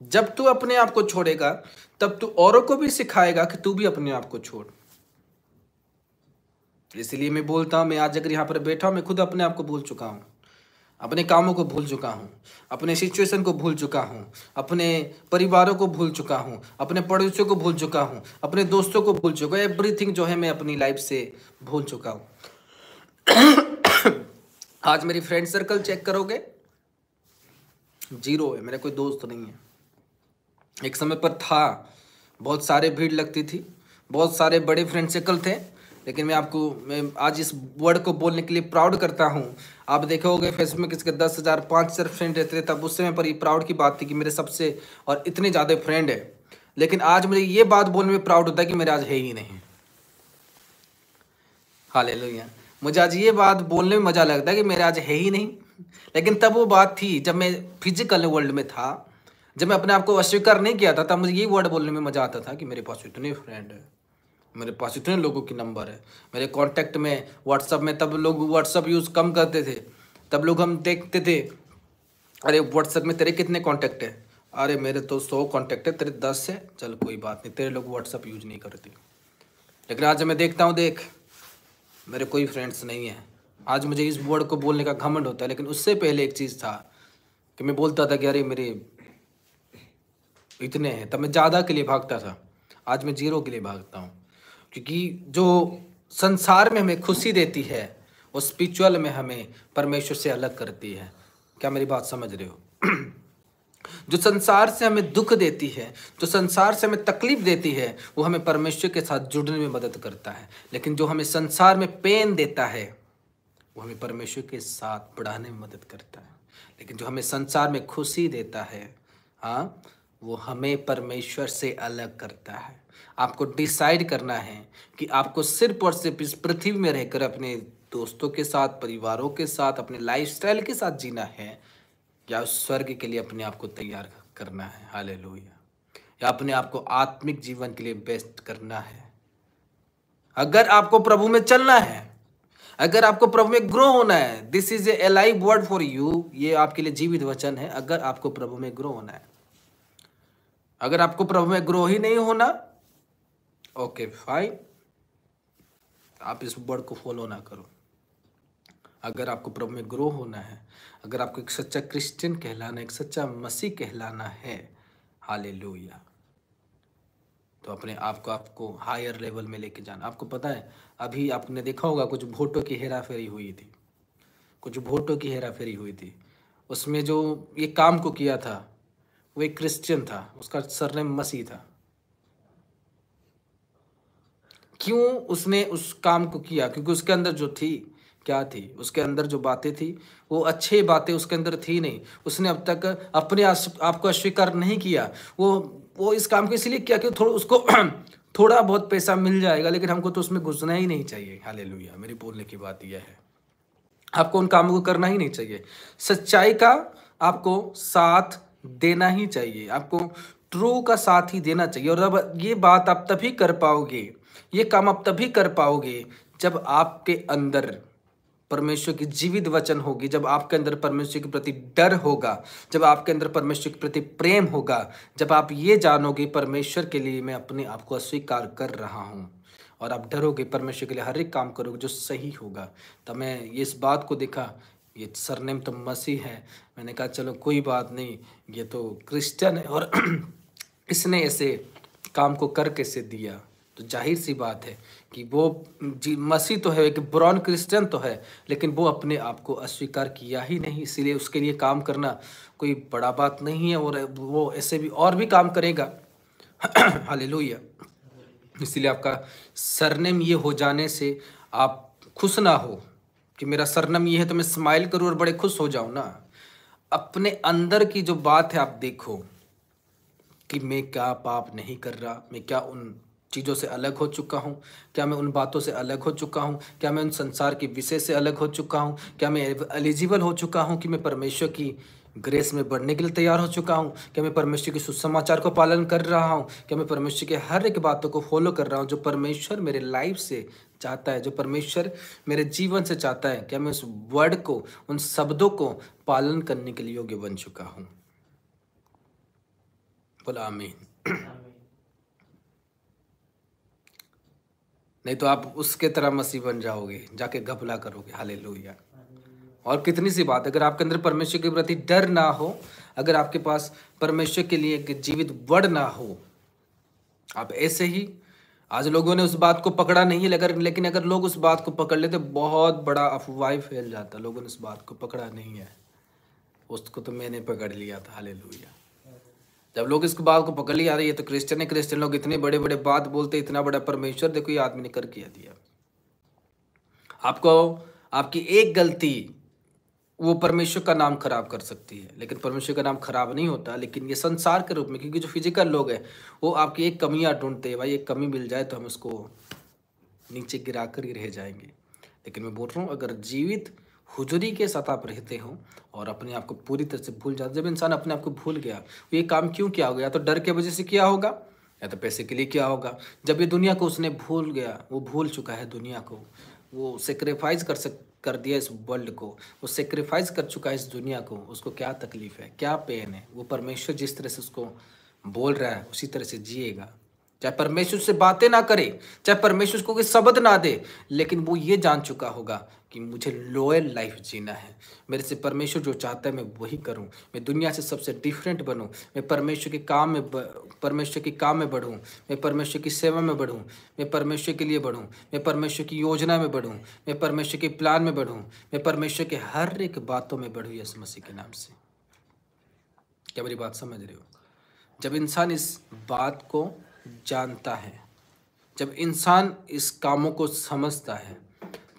जब तू अपने आप को छोड़ेगा, तब तू औरों को भी सिखाएगा कि तू भी अपने आप को छोड़। इसलिए मैं बोलता हूं, मैं आज अगर यहाँ पर बैठा हूं, मैं खुद अपने आप को भूल चुका हूं, अपने कामों को भूल चुका हूँ, अपने सिचुएशन को भूल चुका हूँ, अपने परिवारों को भूल चुका हूँ, अपने पड़ोसियों को भूल चुका हूँ, अपने दोस्तों को भूल चुका हूँ। एवरीथिंग जो है मैं अपनी लाइफ से भूल चुका हूँ। आज मेरी फ्रेंड सर्कल चेक करोगे, 0 है, मेरा कोई दोस्त नहीं है। एक समय पर था, बहुत सारे भीड़ लगती थी, बहुत सारे बड़े फ्रेंड सर्कल थे, लेकिन मैं आज इस वर्ड को बोलने के लिए प्राउड करता हूँ। आप देखोगे फेसबुक में किसके 10,000 5,000 फ्रेंड रहते थे, तब उस समय पर ये प्राउड की बात थी कि मेरे सबसे और इतने ज़्यादा फ्रेंड है। लेकिन आज मुझे ये बात बोलने में प्राउड होता है कि मेरे आज है ही नहीं। हालेलुया। मुझे आज ये बात बोलने में मज़ा लगता है कि मेरे आज है ही नहीं। लेकिन तब वो बात थी जब मैं फिजिकल वर्ल्ड में था, जब मैं अपने आप को अस्वीकार नहीं किया था, तब मुझे ये वर्ड बोलने में मज़ा आता था कि मेरे पास इतने फ्रेंड है, मेरे पास इतने लोगों की नंबर है, मेरे कांटेक्ट में व्हाट्सअप में। तब लोग व्हाट्सअप यूज़ कम करते थे, तब लोग हम देखते थे, अरे व्हाट्सअप में तेरे कितने कांटेक्ट है, अरे मेरे तो 100 कांटेक्ट है, तेरे 10 है, चल कोई बात नहीं, तेरे लोग व्हाट्सअप यूज नहीं करते। लेकिन आज मैं देखता हूँ, देख मेरे कोई फ्रेंड्स नहीं है। आज मुझे इस वर्ड को बोलने का घमंड होता है, लेकिन उससे पहले एक चीज़ था कि मैं बोलता था कि अरे मेरे इतने हैं, तब मैं ज़्यादा के लिए भागता था, आज मैं 0 के लिए भागता हूँ। क्योंकि जो संसार में हमें खुशी देती है वो स्पिरिचुअल में हमें परमेश्वर से अलग करती है। क्या मेरी बात समझ रहे हो? जो संसार से हमें दुख देती है, जो संसार से हमें तकलीफ देती है, वो हमें परमेश्वर के साथ जुड़ने में मदद करता है। लेकिन जो हमें संसार में पेन देता है वो हमें परमेश्वर के साथ बढ़ाने में मदद करता है। लेकिन जो हमें संसार में खुशी देता है, हाँ, वो हमें परमेश्वर से अलग करता है। आपको डिसाइड करना है कि आपको सिर्फ और सिर्फ इस पृथ्वी में रहकर अपने दोस्तों के साथ, परिवारों के साथ, अपने लाइफस्टाइल के साथ जीना है, या उस स्वर्ग के लिए अपने आप को तैयार करना है। हालेलुया। या अपने आप को आत्मिक जीवन के लिए बेस्ट करना है। अगर आपको प्रभु में चलना है, अगर आपको प्रभु में ग्रो होना है, this is a live word for you, ये आपके लिए जीवित वचन है। अगर आपको प्रभु में ग्रो होना है, अगर आपको प्रभु में ग्रो ही नहीं होना, ओके फाइन, आप इस वर्ड को फॉलो ना करो। अगर आपको प्रभु में ग्रो होना है, अगर आपको एक सच्चा क्रिश्चियन कहलाना, एक सच्चा मसीह कहलाना है, हालेलुया, तो अपने आप को आपको हायर लेवल में लेके जाना। आपको पता है, अभी आपने देखा होगा कुछ वोटों की हेराफेरी हुई थी, कुछ वोटों की हेराफेरी हुई थी। उसमें जो ये काम को किया था वो एक क्रिश्चियन था, उसका सरनेम मसीह था। क्यों उसने उस काम को किया? क्योंकि उसके अंदर जो थी, क्या थी उसके अंदर जो बातें थी, वो अच्छी बातें उसके अंदर थी नहीं। उसने अब तक अपने आप को अस्वीकार नहीं किया। वो इस काम को इसलिए किया कि थोड़ा उसको थोड़ा बहुत पैसा मिल जाएगा, लेकिन हमको तो उसमें घुसना ही नहीं चाहिए। हालेलुया। मेरी बोलने की बात यह है, आपको उन कामों को करना ही नहीं चाहिए। सच्चाई का आपको साथ देना ही चाहिए, आपको ट्रू का साथ ही देना चाहिए। और अब ये बात आप तभी कर पाओगे, ये काम आप तभी कर पाओगे जब आपके अंदर परमेश्वर की जीवित वचन होगी, जब आपके अंदर परमेश्वर के प्रति डर होगा, जब आपके अंदर परमेश्वर के प्रति प्रेम होगा, जब आप ये जानोगे परमेश्वर के लिए मैं अपने आप को अस्वीकार कर रहा हूँ, और आप डरोगे, परमेश्वर के लिए हर एक काम करोगे जो सही होगा। तब मैं इस बात को देखा, ये सरनेम तो मसीह है, मैंने कहा चलो कोई बात नहीं, ये तो क्रिश्चियन है और इसने ऐसे काम को कर कैसे दिया। तो जाहिर सी बात है कि वो मसीह तो है, एक ब्रॉन क्रिश्चियन तो है, लेकिन वो अपने आप को अस्वीकार किया ही नहीं, इसीलिए उसके लिए काम करना कोई बड़ा बात नहीं है, और वो ऐसे भी और भी काम करेगा। हालेलुया। इसीलिए आपका सरनेम ये हो जाने से आप खुश ना हो कि मेरा सरनेम ये है तो मैं स्माइल करूँ और बड़े खुश हो जाऊँ ना। अपने अंदर की जो बात है आप देखो कि मैं क्या पाप नहीं कर रहा, मैं क्या उन चीज़ों से अलग हो चुका हूँ, क्या मैं उन बातों से अलग हो चुका हूँ, क्या मैं उन संसार के विषय से अलग हो चुका हूँ, क्या मैं एलिजिबल हो चुका हूँ कि मैं परमेश्वर की ग्रेस में बढ़ने के लिए तैयार हो चुका हूँ, क्या मैं परमेश्वर के सुसमाचार को पालन कर रहा हूँ, क्या मैं परमेश्वर के हर एक बातों को फॉलो कर रहा हूँ जो परमेश्वर मेरे लाइफ से चाहता है, जो परमेश्वर मेरे जीवन से चाहता है, क्या मैं उस वर्ड को, उन शब्दों को पालन करने के लिए योग्य बन चुका हूँ। बोला आमीन। नहीं तो आप उसके तरह मसीह बन जाओगे, जाके घपला करोगे। हालेलुया। और कितनी सी बात, अगर आपके अंदर परमेश्वर के प्रति डर ना हो, अगर आपके पास परमेश्वर के लिए एक जीवित वर्ड ना हो, आप ऐसे ही, आज लोगों ने उस बात को पकड़ा नहीं है, लेकिन अगर लोग उस बात को पकड़ लेते बहुत बड़ा अफवाह फैल जाता। लोगों ने उस बात को पकड़ा नहीं है, उसको तो मैंने पकड़ लिया था। हालेलुया। जब लोग इस बात को पकड़ लिया, ये तो क्रिश्चियन है, क्रिश्चियन लोग इतने बड़े बड़े बात बोलते, इतना बड़ा परमेश्वर देखो ये आदमी ने कर किया दिया। आपको आपकी एक गलती वो परमेश्वर का नाम खराब कर सकती है, लेकिन परमेश्वर का नाम खराब नहीं होता। लेकिन ये संसार के रूप में, क्योंकि जो फिजिकल लोग हैं वो आपकी एक कमियां ढूंढते हैं, भाई एक कमी मिल जाए तो हम उसको नीचे गिरा कर ही रह जाएंगे। लेकिन मैं बोल रहा हूँ, अगर जीवित हुजूरी के साथ आप रहते हो और अपने आप को पूरी तरह से भूल जाते, जब इंसान अपने आप को भूल गया, ये काम क्यों किया होगा? या तो डर के वजह से किया होगा, या तो पैसे के लिए किया होगा। जब ये दुनिया को उसने भूल गया, वो भूल चुका है दुनिया को, वो सेक्रीफाइस कर दिया इस वर्ल्ड को, वो सेक्रीफाइस कर चुका है इस दुनिया को। उसको क्या तकलीफ है, क्या पेन है? वो परमेश्वर जिस तरह से उसको बोल रहा है उसी तरह से जिएगा। चाहे परमेश्वर से बातें ना करे, चाहे परमेश्वर को कोई शब्द ना दे, लेकिन वो ये जान चुका होगा कि मुझे लॉयल लाइफ जीना है। मेरे से परमेश्वर जो चाहता है मैं वही करूं, मैं दुनिया से सबसे डिफरेंट बनूं, मैं परमेश्वर के काम में बढ़ूं, मैं परमेश्वर की सेवा में बढ़ूं, मैं परमेश्वर के लिए बढ़ूं, मैं परमेश्वर की योजना में बढ़ूं, मैं परमेश्वर के प्लान में बढ़ूं, मैं परमेश्वर के हर एक बातों में बढ़ूं यीशु मसीह के नाम से। क्या मेरी बात समझ रहे हो? जब इंसान इस बात को जानता है, जब इंसान इस कामों को समझता है,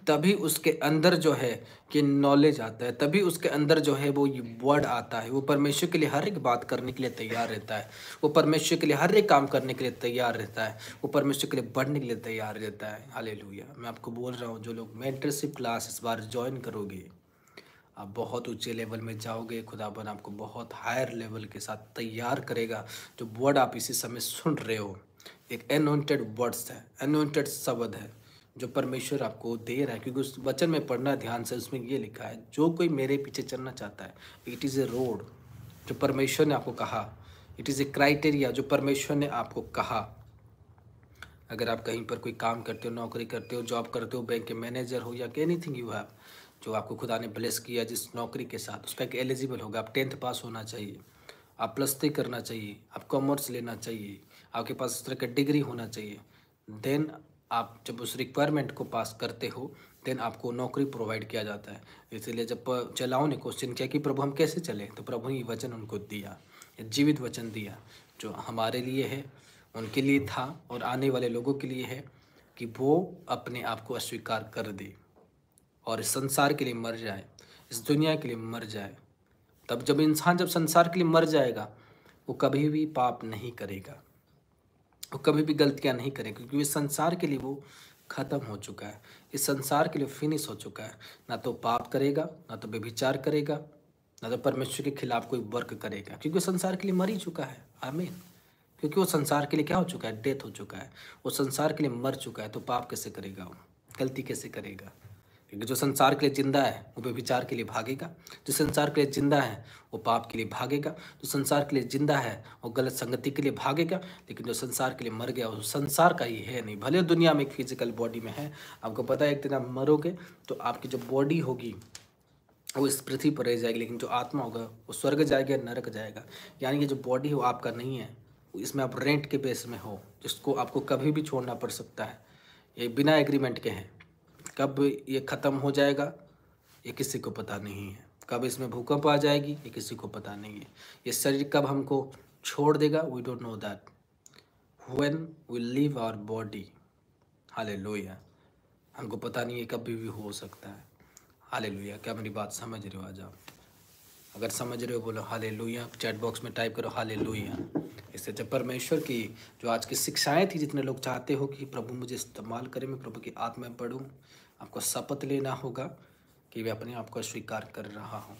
तभी उसके अंदर जो है कि नॉलेज आता है, तभी उसके अंदर जो है वो वर्ड आता है। वो परमेश्वर के लिए हर एक बात करने के लिए तैयार रहता है, वो परमेश्वर के लिए हर एक काम करने के लिए तैयार रहता है, वो परमेश्वर के लिए बढ़ने के लिए तैयार रहता है। हालेलुया। मैं आपको बोल रहा हूँ, जो लोग मेंटरशिप क्लास इस बार ज्वाइन करोगे, आप बहुत ऊंचे लेवल में जाओगे। खुदाबंद आपको बहुत हायर लेवल के साथ तैयार करेगा। जो वर्ड आप इसी समय सुन रहे हो, एक एनोइंटेड वर्ड्स है, एनोइंटेड शब्द है जो परमेश्वर आपको दे रहा है। क्योंकि उस वचन में पढ़ना ध्यान से, उसमें ये लिखा है, जो कोई मेरे पीछे चलना चाहता है, इट इज़ ए रोड जो परमेश्वर ने आपको कहा, इट इज़ ए क्राइटेरिया जो परमेश्वर ने आपको कहा। अगर आप कहीं पर कोई काम करते हो, नौकरी करते हो, जॉब करते हो, बैंक के मैनेजर हो या एनीथिंग यू हैव, जो आपको खुदा ने ब्लेस किया जिस नौकरी के साथ, उसका एक एलिजिबल होगा। आप 10th पास होना चाहिए, आप +3 करना चाहिए, आप कॉमर्स लेना चाहिए, आपके पास इस तरह का डिग्री होना चाहिए। देन आप जब उस रिक्वायरमेंट को पास करते हो, देन आपको नौकरी प्रोवाइड किया जाता है। इसीलिए जब चलाओ ने क्वेश्चन किया कि प्रभु हम कैसे चलें, तो प्रभु ने वचन उनको दिया, जीवित वचन दिया जो हमारे लिए है, उनके लिए था और आने वाले लोगों के लिए है, कि वो अपने आप को अस्वीकार कर दे और इस संसार के लिए मर जाए, इस दुनिया के लिए मर जाए। तब जब इंसान जब संसार के लिए मर जाएगा, वो कभी भी पाप नहीं करेगा, वो कभी भी गलतियां नहीं करेगा, क्योंकि इस संसार के लिए वो खत्म हो चुका है, इस संसार के लिए फिनिश हो चुका है। ना तो पाप करेगा, ना तो व्यभिचार करेगा, ना तो परमेश्वर के खिलाफ कोई वर्क करेगा, क्योंकि संसार के लिए मर ही चुका है। आमीन। क्योंकि वो संसार के लिए क्या हो चुका है, डेथ हो चुका है, वो संसार के लिए मर चुका है। तो पाप कैसे करेगा, वो गलती कैसे करेगा? क्योंकि जो संसार के लिए जिंदा है वो व्यभिचार के लिए भागेगा, जो संसार के लिए जिंदा है वो पाप के लिए भागेगा, जो संसार के लिए जिंदा है वो गलत संगति के लिए भागेगा। लेकिन जो संसार के लिए मर गया वो संसार का ही है नहीं। भले दुनिया में एक फिजिकल बॉडी में है, आपको पता है एक दिन आप मरोगे तो आपकी जो बॉडी होगी वो इस पृथ्वी पर रह जाएगी, लेकिन जो आत्मा होगा वो स्वर्ग जाएगा, नरक जाएगा। यानी कि जो बॉडी हो आपका नहीं है, इसमें आप रेंट के बेस में हो, जिसको आपको कभी भी छोड़ना पड़ सकता है। ये बिना एग्रीमेंट के हैं। कब ये ख़त्म हो जाएगा ये किसी को पता नहीं है, कब इसमें भूकंप आ जाएगी ये किसी को पता नहीं है, ये शरीर कब हमको छोड़ देगा, we don't know that when we leave our body. Hallelujah. हमको पता नहीं है, कभी भी हो सकता है। हालेलुया। क्या मेरी बात समझ रहे हो? आज आप अगर समझ रहे हो बोलो हालेलुया, चैट बॉक्स में टाइप करो हालेलुया। इससे जब परमेश्वर की जो आज की शिक्षाएं थी, जितने लोग चाहते हो कि प्रभु मुझे इस्तेमाल करे, मैं प्रभु की आत्मा में पढ़ूँ, आपको शपथ लेना होगा कि मैं अपने आप को स्वीकार कर रहा हूँ।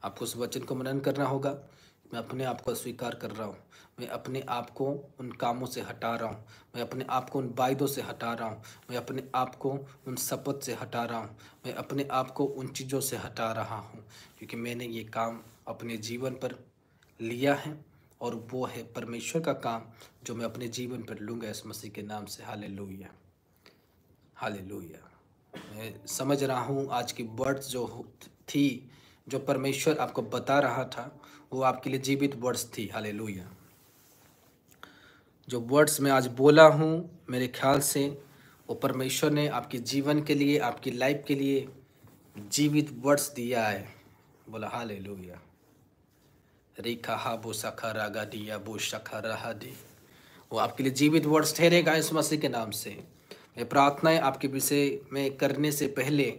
आपको उस वचन को मनन करना होगा, मैं अपने आप को स्वीकार कर रहा हूँ, मैं अपने आप को उन कामों से हटा रहा हूँ, मैं अपने आप को उन वायदों से हटा रहा हूँ, मैं अपने आप को उन शपथ से हटा रहा हूँ, मैं अपने आप को उन चीज़ों से हटा रहा हूँ, क्योंकि मैंने ये काम अपने जीवन पर लिया है और वो है परमेश्वर का काम जो मैं अपने जीवन पर लूँगा इस मसीह के नाम से। Hallelujah, hallelujah. मैं समझ रहा हूँ आज की वर्ड्स जो थी, जो परमेश्वर आपको बता रहा था, वो आपके लिए जीवित वर्ड्स थी। हालेलुया। जो वर्ड्स मैं आज बोला हूँ, मेरे ख्याल से वो परमेश्वर ने आपके जीवन के लिए, आपकी लाइफ के लिए जीवित वर्ड्स दिया है। बोला हालेलुया। रेखा हा बो सखा रागा दिया बो शखा रहा दे, वो आपके लिए जीवित वर्ड्स ठहरेगा इस मसीह के नाम से। मैं प्रार्थनाएं आपके विषय में करने से पहले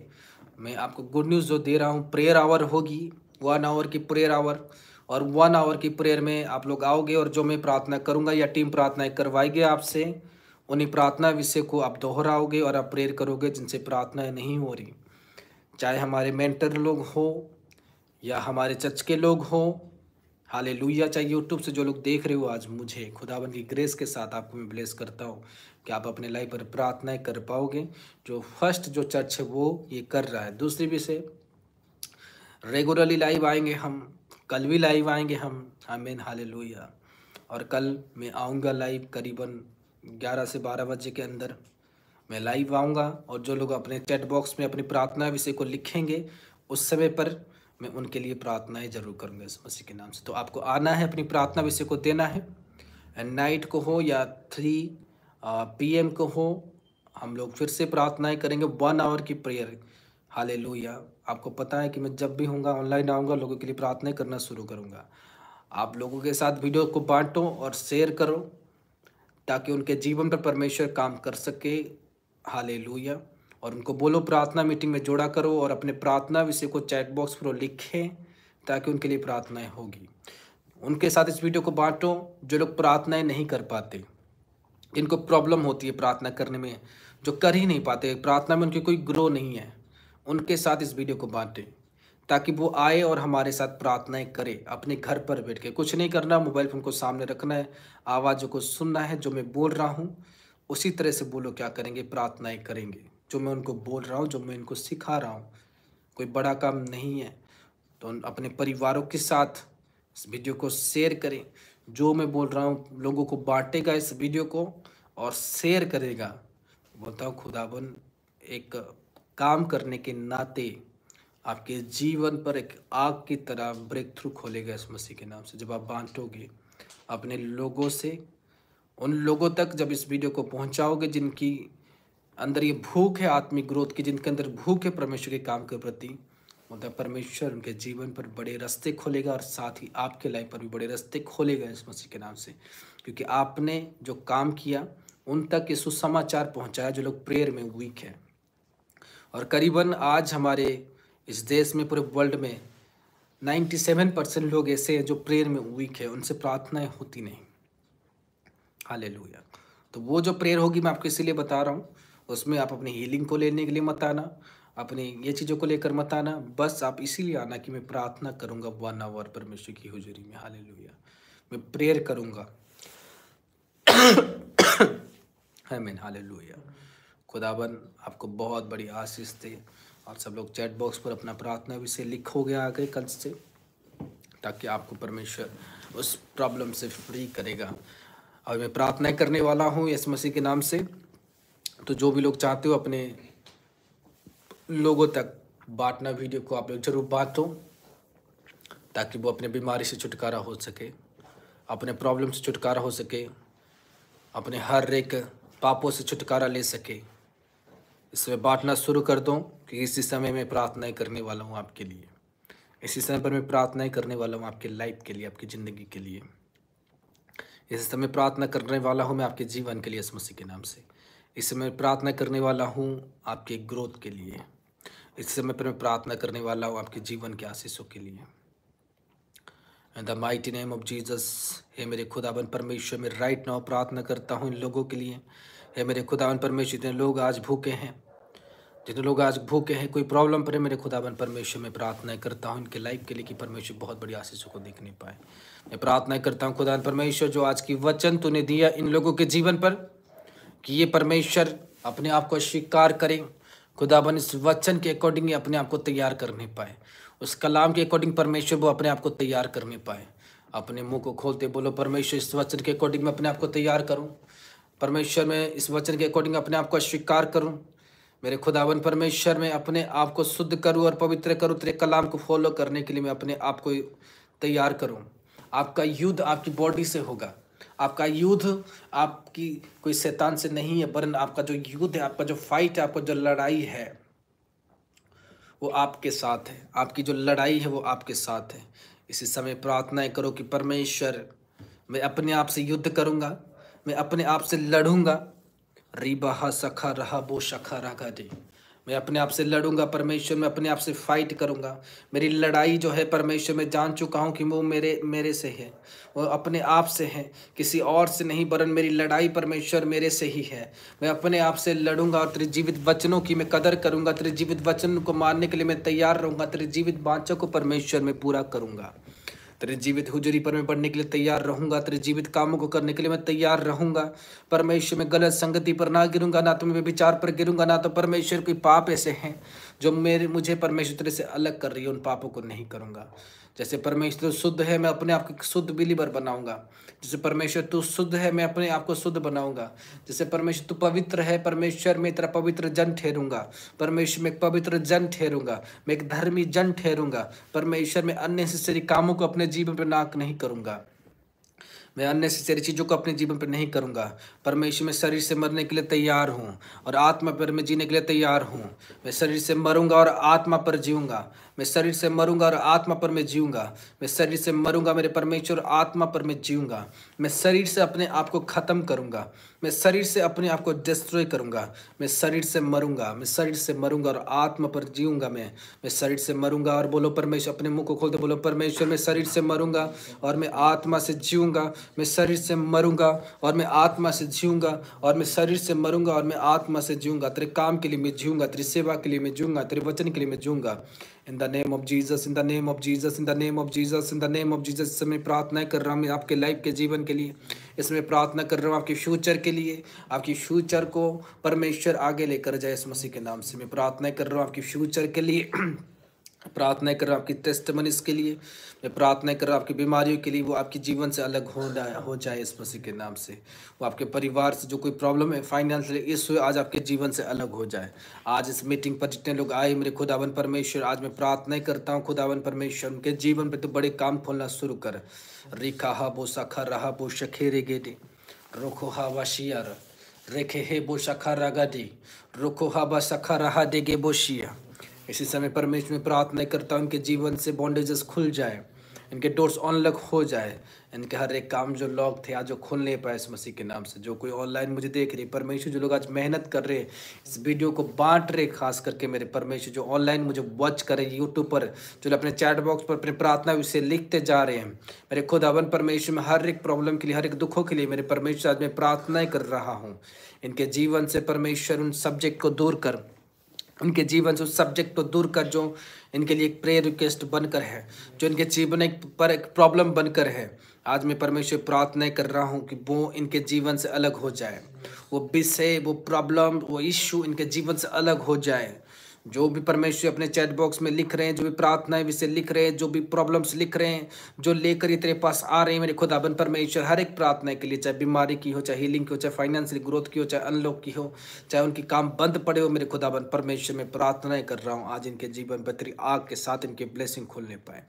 मैं आपको गुड न्यूज़ जो दे रहा हूँ, प्रेयर आवर होगी, 1 आवर की प्रेयर आवर, और 1 आवर की प्रेयर में आप लोग आओगे और जो मैं प्रार्थना करूँगा या टीम प्रार्थनाएं करवाएगी आपसे, उन्हीं प्रार्थना विषय को आप दोहराओगे और आप प्रेयर करोगे जिनसे प्रार्थनाएं नहीं हो रही। चाहे हमारे मेंटर लोग हो या हमारे चर्च के लोग हो, हालेलुया। चाहे यूट्यूब से जो लोग देख रहे हो आज मुझे, खुदाबंद की ग्रेस के साथ आपको मैं ब्लेस करता हूँ कि आप अपने लाइफ पर प्रार्थनाएं कर पाओगे। जो फर्स्ट जो चर्च है वो ये कर रहा है। दूसरी विषय, रेगुलरली लाइव आएंगे हम, कल भी लाइव आएंगे हम। आमीन, हालेलुया। और कल मैं आऊँगा लाइव करीबन 11 से 12 बजे के अंदर मैं लाइव आऊँगा, और जो लोग अपने चैट बॉक्स में अपनी प्रार्थना विषय को लिखेंगे उस समय पर मैं उनके लिए प्रार्थनाएं जरूर करूँगा इस मसीह के नाम से। तो आपको आना है, अपनी प्रार्थना विषय को देना है, नाइट को हो या 3 PM को हो, हम लोग फिर से प्रार्थनाएं करेंगे, 1 आवर की प्रेयर। हालेलुया। आपको पता है कि मैं जब भी होऊंगा ऑनलाइन आऊँगा, लोगों के लिए प्रार्थनाएं करना शुरू करूँगा। आप लोगों के साथ वीडियो को बांटो और शेयर करो ताकि उनके जीवन पर परमेश्वर काम कर सके। हालेलुया। और उनको बोलो प्रार्थना मीटिंग में जोड़ा करो, और अपने प्रार्थना विषय को चैट बॉक्स पर लिखें ताकि उनके लिए प्रार्थनाएं होगी। उनके साथ इस वीडियो को बांटो जो लोग प्रार्थनाएं नहीं कर पाते, इनको प्रॉब्लम होती है प्रार्थना करने में, जो कर ही नहीं पाते, प्रार्थना में उनकी कोई ग्रो नहीं है, उनके साथ इस वीडियो को बांटें ताकि वो आए और हमारे साथ प्रार्थनाएं करे। अपने घर पर बैठ के कुछ नहीं करना, मोबाइल फोन को सामने रखना है, आवाज़ों को सुनना है, जो मैं बोल रहा हूँ उसी तरह से बोलो। क्या करेंगे? प्रार्थनाएं करेंगे। जो मैं उनको बोल रहा हूँ, जो मैं इनको सिखा रहा हूँ, कोई बड़ा काम नहीं है। तो अपने परिवारों के साथ इस वीडियो को शेयर करें। जो मैं बोल रहा हूँ लोगों को बांटेगा इस वीडियो को और शेयर करेगा। बोलता हूँ खुदावन एक काम करने के नाते आपके जीवन पर एक आग की तरह ब्रेक थ्रू खोलेगा इस मसीह के नाम से। जब आप बांटोगे अपने लोगों से, उन लोगों तक जब इस वीडियो को पहुंचाओगे जिनकी अंदर ये भूख है आत्मिक ग्रोथ की, जिनके अंदर भूख है परमेश्वर के काम के प्रति, मतलब परमेश्वर उनके जीवन पर बड़े रास्ते खोलेगा और साथ ही आपके लाइफ पर भी बड़े रास्ते खोलेगा इस मसीह के नाम से। क्योंकि आपने जो काम किया उन तक ये सुसमाचार पहुंचाया जो लोग प्रेयर में वीक है। और करीबन आज हमारे इस देश में, पूरे वर्ल्ड में 97% लोग ऐसे हैं जो प्रेयर में वीक है, उनसे प्रार्थनाएं होती नहीं। हालेलुया। तो वो जो प्रेयर होगी मैं आपको इसीलिए बता रहा हूँ, उसमें आप अपनी हीलिंग को लेने के लिए मत आना, अपनी ये चीज़ों को लेकर मत आना, बस आप इसीलिए आना कि मैं प्रार्थना करूँगा 1 आवर परमेश्वर की हुजूरी में। हालेलुया। मैं प्रेयर करूँगा। आमीन। हालेलुया। खुदावन आपको बहुत बड़ी आशीष दे। और सब लोग चैट बॉक्स पर अपना प्रार्थना विषय लिखोगे आगे कल से, ताकि आपको परमेश्वर उस प्रॉब्लम से फ्री करेगा। और मैं प्रार्थना करने वाला हूँ यीशु मसीह के नाम से। तो जो भी लोग चाहते हो अपने लोगों तक बांटना, वीडियो को आप लोग जरूर बांटो ताकि वो अपने बीमारी से छुटकारा हो सके, अपने प्रॉब्लम से छुटकारा हो सके, अपने हर एक पापों से छुटकारा ले सके। इसमें बांटना शुरू कर दो कि इसी समय में प्रार्थनाएं करने वाला हूँ आपके लिए। इसी समय पर मैं प्रार्थनाएं करने वाला हूँ आपके लाइफ के लिए, आपकी ज़िंदगी के लिए। इस समय प्रार्थना करने वाला हूँ मैं आपके जीवन के लिए यीशु मसीह के नाम से। इस समय प्रार्थना करने वाला हूँ आपके ग्रोथ के लिए। इस समय पर मैं प्रार्थना करने वाला हूँ आपके जीवन के आशीषों के लिए। In the mighty name of Jesus. हे मेरे खुदावन परमेश्वर, मैं राइट नाउ प्रार्थना करता हूँ इन लोगों के लिए। हे मेरे खुदावन परमेश्वर, जितने लोग आज भूखे हैं, जितने लोग आज भूखे हैं, कोई प्रॉब्लम पर है, मेरे खुदावन परमेश्वर मैं प्रार्थना करता हूँ इनके लाइफ के लिए कि परमेश्वर बहुत बड़ी आशीषों को देखने पाए। मैं प्रार्थना करता हूँ खुदावन परमेश्वर, जो आज की वचन तूने दिया इन लोगों के जीवन पर, कि ये परमेश्वर अपने आप को स्वीकार करें। खुदावन इस वचन के अकॉर्डिंग अपने आप को तैयार करने पाए, उस कलाम के अकॉर्डिंग परमेश्वर वो अपने आप को तैयार करने पाए। अपने मुंह को खोलते बोलो, परमेश्वर इस वचन के अकॉर्डिंग मैं अपने आप को तैयार करूं। परमेश्वर मैं इस वचन के अकॉर्डिंग अपने आप को स्वीकार करूं। मेरे खुदावन परमेश्वर मैं अपने आप को शुद्ध करूं और पवित्र करूं। तेरे कलाम को फॉलो करने के लिए मैं अपने आप को तैयार करूं। आपका युद्ध आपकी बॉडी से होगा। आपका युद्ध आपकी कोई शैतान से नहीं है, वरन आपका जो युद्ध है, आपका जो फाइट है, आपका जो लड़ाई है वो आपके साथ है। आपकी जो लड़ाई है वो आपके साथ है। इसी समय प्रार्थनाएं करो कि परमेश्वर मैं अपने आप से युद्ध करूंगा, मैं अपने आप से लड़ूंगा। रिबाहा सखा रहा बो शखा रहा दे। मैं अपने आप से लड़ूंगा परमेश्वर, मैं अपने आप से फाइट करूंगा। मेरी लड़ाई जो है परमेश्वर मैं जान चुका हूं कि वो मेरे से है, वो अपने आप से है, किसी और से नहीं, वरन मेरी लड़ाई परमेश्वर मेरे से ही है। मैं अपने आप से लड़ूंगा और तेरे जीवित वचनों की मैं कदर करूंगा। तेरे जीवित वचन को मानने के लिए मैं तैयार रहूंगा। तेरे जीवित वाचा को परमेश्वर मैं पूरा करूंगा। तेरे जीवित हुजूरी पर मैं बढ़ने के लिए तैयार रहूंगा। तेरे जीवित कामों को करने के लिए मैं तैयार रहूंगा। परमेश्वर मैं गलत संगति पर ना गिरूंगा, ना तो मैं विचार पर गिरूंगा, ना तो परमेश्वर कोई पाप ऐसे हैं जो मुझे परमेश्वर तेरे से अलग कर रही है, उन पापों को नहीं करूंगा। जैसे परमेश्वर शुद्ध है, मैं अपने आप को शुद्ध बिलीवर बनाऊंगा। जैसे परमेश्वर तू शुद्ध है, मैं अपने आप को शुद्ध बनाऊंगा। जैसे परमेश्वर तू पवित्र है, परमेश्वर मैं तेरा पवित्र जन ठहरूंगा। परमेश्वर मैं एक पवित्र जन ठहरूंगा, मैं एक धर्मी जन ठहरूंगा। परमेश्वर मैं अननेसेसरी कामों को अपने जीवन पर नाक नहीं करूंगा, मैं अननेसेसरी चीज़ों को अपने जीवन पर नहीं करूंगा। परमेश्वर मैं शरीर से मरने के लिए तैयार हूँ और आत्मा पर मैं जीने के लिए तैयार हूँ। मैं शरीर से मरूंगा और आत्मा पर जीऊँगा। मैं शरीर से मरूंगा और आत्मा पर मैं जीऊँगा। मैं शरीर से मरूंगा मेरे परमेश्वर, आत्मा पर मैं जीऊँगा। मैं शरीर से अपने आप को ख़त्म करूँगा, मैं शरीर से अपने आप को डिस्ट्रॉय करूँगा। मैं शरीर से मरूंगा, मैं शरीर से मरूंगा और आत्मा पर जीऊँगा। मैं शरीर से मरूंगा। और बोलो परमेश्वर, अपने मुंह को खोल दो, बोलो परमेश्वर मैं शरीर से मरूंगा और मैं आत्मा से जीऊँगा। मैं शरीर से मरूंगा और मैं आत्मा से जीऊँगा, और मैं शरीर से मरूंगा और मैं आत्मा से जीऊँगा। तेरे काम के लिए मैं जीऊँगा, तेरी सेवा के लिए मैं जीऊँगा, तेरे वचन के लिए मैं जीऊँगा। In the name of Jesus, in the name of Jesus, in the name of Jesus, in the name of Jesus. इसमें प्रार्थना कर रहा हूँ मैं आपके लाइफ के जीवन के लिए। इसमें प्रार्थना कर रहा हूँ आपके फ्यूचर के लिए। आपकी फ्यूचर को परमेश्वर आगे लेकर जाए इस मसीह के नाम से। मैं प्रार्थना कर रहा हूँ आपकी फ्यूचर के लिए। प्रार्थना कर रहा हूँ आपकी टेस्टिमनीज के लिए। मैं प्रार्थना कर रहा हूँ आपकी बीमारियों के लिए, वो आपके जीवन से अलग हो जाए इस मसीह के नाम से। वो आपके परिवार से जो कोई प्रॉब्लम है, फाइनेंशियल इशू है, आज आपके जीवन से अलग हो जाए। आज इस मीटिंग पर जितने लोग आए मेरे खुदावन परमेश्वर, आज मैं प्रार्थना करता हूँ खुदावन परमेश्वर, उनके जीवन पर तो बड़े काम खोलना शुरू कर। रिखा हा बो सखा रहा बो शखेरे गेडे रोखो हा वाशियार रेखे हे बो शखा रागाडी रोखो हा बा सखा रहा देगे बोशिया। इसी समय परमेश्वर में प्रार्थना करता हूँ इनके जीवन से बॉन्डेजेस खुल जाए, इनके डोर्स अनलॉक हो जाए, इनके हर एक काम जो लॉक थे आज जो खुल नहीं पाए इस मसीह के नाम से। जो कोई ऑनलाइन मुझे देख रही परमेश्वर, जो लोग आज मेहनत कर रहे इस वीडियो को बांट रहे, खास करके मेरे परमेश्वर जो ऑनलाइन मुझे वॉच कर रहे यूट्यूब पर, जो अपने चैट बॉक्स पर अपनी प्रार्थना विषय लिखते जा रहे हैं, मेरे खुदावन परमेश्वर में हर एक प्रॉब्लम के लिए, हर एक दुखों के लिए मेरे परमेश्वर आज मैं प्रार्थना कर रहा हूँ। इनके जीवन से परमेश्वर उन सब्जेक्ट को दूर कर, उनके जीवन से उस सब्जेक्ट को दूर कर जो इनके लिए एक प्रेयर रिक्वेस्ट बनकर है, जो इनके जीवन पर एक प्रॉब्लम बनकर है। आज मैं परमेश्वर प्रार्थना कर रहा हूँ कि वो इनके जीवन से अलग हो जाए, वो विषय, वो प्रॉब्लम, वो इश्यू इनके जीवन से अलग हो जाए। जो भी परमेश्वर अपने चैट बॉक्स में लिख रहे हैं, जो भी प्रार्थनाएं विषय लिख रहे हैं, जो भी प्रॉब्लम्स लिख रहे हैं, जो लेकर ये तेरे पास आ रहे हैं मेरे खुदाबंद परमेश्वर, हर एक प्रार्थना के लिए, चाहे बीमारी की हो, चाहे हीलिंग की हो, चाहे फाइनेंशियल ग्रोथ की हो, चाहे अनलॉक की हो, चाहे उनकी काम बंद पड़े हो, मेरे खुदाबंद परमेश्वर में प्रार्थनाएं कर रहा हूँ आज इनके जीवन पर तेरी आग के साथ इनके ब्लेसिंग खुलने पाए,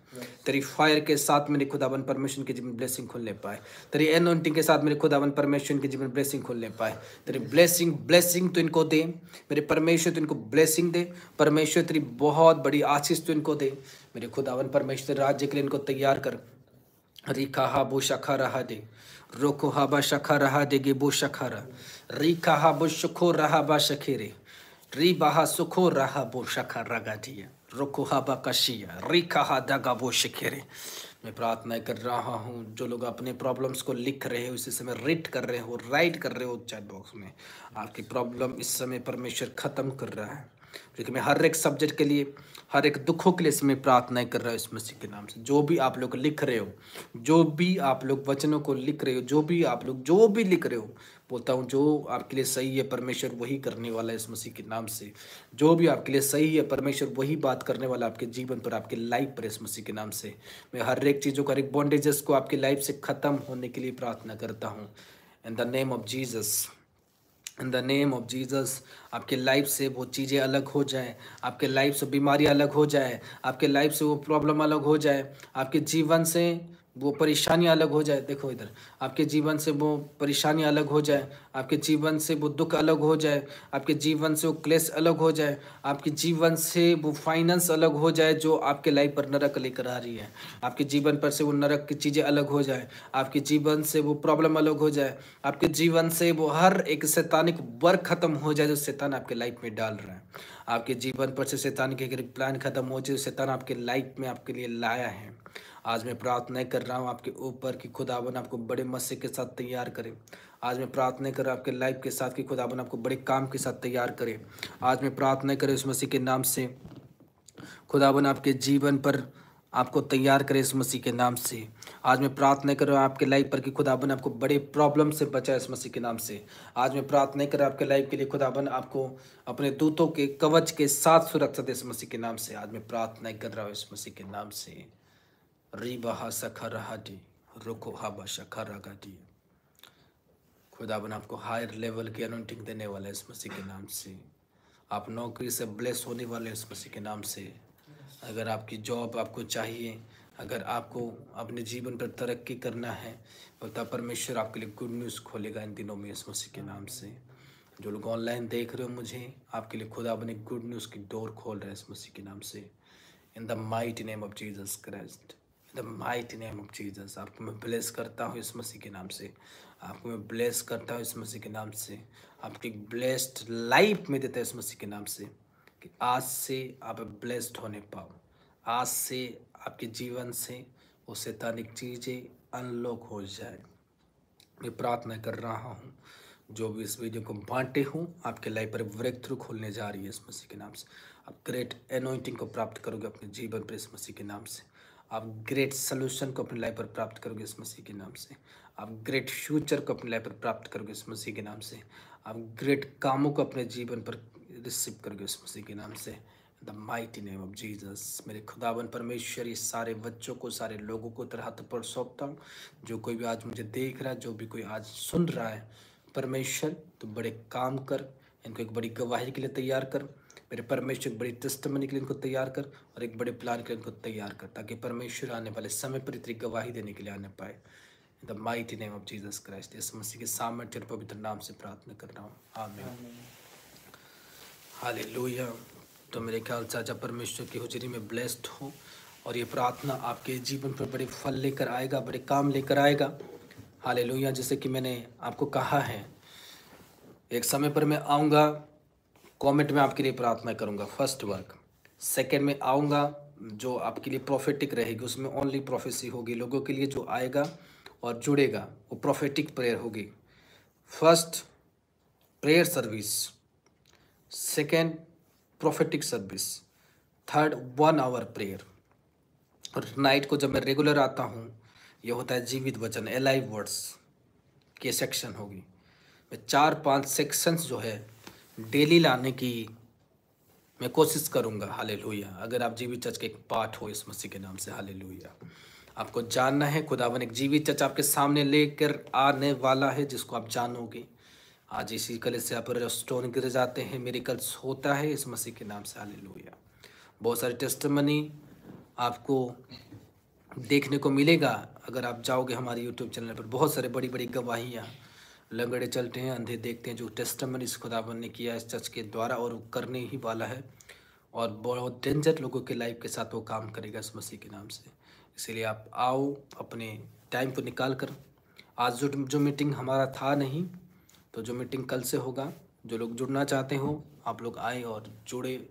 तेरी फायर के साथ मेरे खुदाबंद परमेश्वर के जीवन ब्लेसिंग खुलने पाए, तेरी एनॉइंटिंग के साथ मेरे खुदाबंद परमेश्वर के जीवन ब्लेसिंग खुलने पाए। तेरी ब्लेसिंग तो इनको दे मेरे परमेश्वर, तो इनको ब्लेसिंग दे परमेश्वर, तेरी बहुत बड़ी आशीष तो इनको दे मेरे खुदावन परमेश्वर। राज्य के लिए इनको तैयार कर। रिखा हा बो शखा रहा दे रोको हा बा शखा रहा दे गे बो शखारा रिखा हा बो सुखो रहा बा शखेरे री बाहा सुखो रहा बो शखा रगा दिया रोको हा बा कशिया रिखा हा दगा बो शखेरे। मैं प्रार्थना कर रहा हूँ जो लोग अपने प्रॉब्लम्स को लिख रहे हो, इसी समय रीड कर रहे हो, राइट कर रहे हो चैट बॉक्स में, आपकी प्रॉब्लम इस समय परमेश्वर खत्म कर रहा है। क्योंकि मैं हर एक सब्जेक्ट के लिए, हर एक दुखों के लिए इसमें प्रार्थना कर रहा हूँ इस मसीह के नाम से। जो भी आप लोग लिख रहे हो, जो भी आप लोग वचनों को लिख रहे हो, जो भी आप लोग जो भी लिख रहे हो, बोलता हूँ जो आपके लिए सही है परमेश्वर वही करने वाला है इस मसीह के नाम से। जो भी आपके लिए सही है परमेश्वर वही बात करने वाला आपके जीवन पर, आपके लाइफ पर इस मसीह के नाम से। मैं हर एक चीज़ों को, हर एक बॉन्डेजेस को आपकी लाइफ से ख़त्म होने के लिए प्रार्थना करता हूँ in the name of Jesus, in the name of Jesus. आपके लाइफ से वो चीज़ें अलग हो जाए, आपके लाइफ से बीमारी अलग हो जाए, आपके लाइफ से वो प्रॉब्लम अलग हो जाए, आपके जीवन से वो परेशानियां अलग हो जाए। देखो इधर, आपके जीवन से वो परेशानियां अलग हो जाए, आपके जीवन से वो दुख अलग हो जाए, आपके जीवन से वो क्लेश अलग हो जाए, आपके जीवन से वो फाइनेंस अलग हो जाए जो आपके लाइफ पर नरक लेकर आ रही है, आपके जीवन पर से वो नरक की चीज़ें अलग हो जाए, आपके जीवन से वो प्रॉब्लम अलग हो जाए, आपके जीवन से वो हर एक शैतानिक वर्क खत्म हो जाए जो शैतान आपके लाइफ में डाल रहा है, आपके जीवन पर से शैतान के प्लान खत्म हो जाए, शैतान आपके लाइफ में आपके लिए लाया है। आज मैं प्रार्थना कर रहा हूँ आपके ऊपर कि खुदावन आपको बड़े मस्से के साथ तैयार करे। आज मैं प्रार्थना कर रहा हूँ आपके लाइफ के साथ कि खुदावन आपको बड़े काम के साथ तैयार करे। आज मैं प्रार्थना करें उस मसीह के नाम से, खुदावन आपके जीवन पर आपको तैयार करे इस मसीह के नाम से। आज मैं प्रार्थना कर रहा हूँ आपके लाइफ पर कि खुदावन आपको बड़े प्रॉब्लम से बचाए इस मसीह के नाम से। आज मैं प्रार्थना कर रहा हूँ आपके लाइफ के लिए खुदावन आपको अपने दूतों के कवच के साथ सुरक्षा दे इस मसीह के नाम से। आज मैं प्रार्थना कर रहा हूँ इस मसीह के नाम से। रिबहा सखरहाटी रुको हाबा शखरगाटी। खुदावन आपको हायर लेवल की अनॉइंटिंग देने वाला है इस मसीह के नाम से। आप नौकरी से ब्लेस होने वाले हैं इस मसीह के नाम से। अगर आपकी जॉब आपको चाहिए, अगर आपको अपने जीवन पर तरक्की करना है, तो परमेश्वर आपके लिए गुड न्यूज़ खोलेगा इन दिनों में इस मसीह के नाम से। जो लोग ऑनलाइन देख रहे हो मुझे, आपके लिए खुदा अपने गुड न्यूज़ की डोर खोल रहे हैं इस मसीह के नाम से। इन the mighty name of Jesus Christ, in the mighty name of Jesus, आपको मैं ब्लेस करता हूँ इस मसीह के नाम से। आपको मैं ब्लेस करता हूँ इस मसीह के नाम से। आपकी ब्लेस्ड लाइफ में देता है इस मसीह के नाम से, कि आज से आप ब्लेस्ड होने पाओ। आज से आपके जीवन से वो शैतानिक चीज़ें अनलॉक हो जाए। मैं प्रार्थना कर रहा हूँ, जो भी इस वीडियो को बांटे हूँ, आपके लाइफ पर ब्रेक थ्रू खोलने जा रही है इस मसीह के नाम से। आप ग्रेट एनॉइंटिंग को प्राप्त करोगे अपने जीवन पर इस मसीह के नाम से। आप ग्रेट सोल्यूशन को अपनी लाइफ पर प्राप्त करोगे इस मसीह के नाम से। आप ग्रेट फ्यूचर को अपनी लाइफ पर प्राप्त करोगे इस मसीह के नाम से। आप ग्रेट कामों को अपने जीवन पर रिसीव करोगे इस मसीह के नाम से। The mighty name of Jesus. मेरे खुदावन परमेश्वर इस सारे बच्चों को, सारे लोगों को तेरे हाथ पर सौंपता हूँ। जो कोई भी आज मुझे देख रहा है, जो भी कोई आज सुन रहा है, परमेश्वर तो बड़े काम कर, इनको एक बड़ी गवाही के लिए तैयार कर। मेरे परमेश्वर एक बड़ी टेस्टमनी के लिए इनको तैयार कर, और एक बड़े प्लान के लिए इनको तैयार कर, ताकि परमेश्वर आने वाले समय पर इतनी गवाही देने के लिए आने पाए। इन the mighty name of Jesus Christ, इस मसीह के सामर्थ्य और पवित्र नाम से प्रार्थना कर रहा हूँ, आमीन। हालेलुया। तो मेरे ख्याल से आज परमेश्वर की हुजरी में ब्लेस्ड हो, और ये प्रार्थना आपके जीवन पर बड़े फल लेकर आएगा, बड़े काम लेकर आएगा। हालेलुया। जैसे कि मैंने आपको कहा है, एक समय पर मैं आऊँगा, कमेंट में आपके लिए प्रार्थना करूँगा, फर्स्ट वर्क। सेकंड में आऊँगा, जो आपके लिए प्रोफेटिक रहेगी, उसमें ओनली प्रोफेसी होगी। लोगों के लिए जो आएगा और जुड़ेगा वो प्रोफेटिक प्रेयर होगी। First prayer service, second prophetic service, third 1 hour prayer. और नाइट को जब मैं रेगुलर आता हूँ, ये होता है जीवित वचन, एलाइव वर्ड्स के सेक्शन होगी। मैं 4-5 सेक्शंस जो है डेली लाने की मैं कोशिश करूँगा। हालेलुया। अगर आप जीवित चर्च के एक पार्ट हो इस मसीह के नाम से, हालेलुया। आपको जानना है, खुदावन एक जीवित चर्च आपके सामने लेकर आने वाला है, जिसको आप जानोगे। आज इसी कलीसिया पर स्टोन गिर जाते हैं, मिरेकल्स होता है इस मसीह के नाम से, हालेलुया। बहुत सारी टेस्टिमनी आपको देखने को मिलेगा अगर आप जाओगे हमारे यूट्यूब चैनल पर। बहुत सारे बड़ी बड़ी गवाहियाँ, लंगड़े चलते हैं, अंधे देखते हैं, जो टेस्टिमनी इस खुदावन ने किया इस चर्च के द्वारा, और वो करने ही वाला है। और बहुत डेंजर लोगों के लाइफ के साथ वो काम करेगा इस मसीह के नाम से। इसीलिए आप आओ अपने टाइम को निकाल कर। आज जो मीटिंग हमारा था नहीं, तो जो मीटिंग कल से होगा, जो लोग जुड़ना चाहते हो आप लोग आए और जुड़े,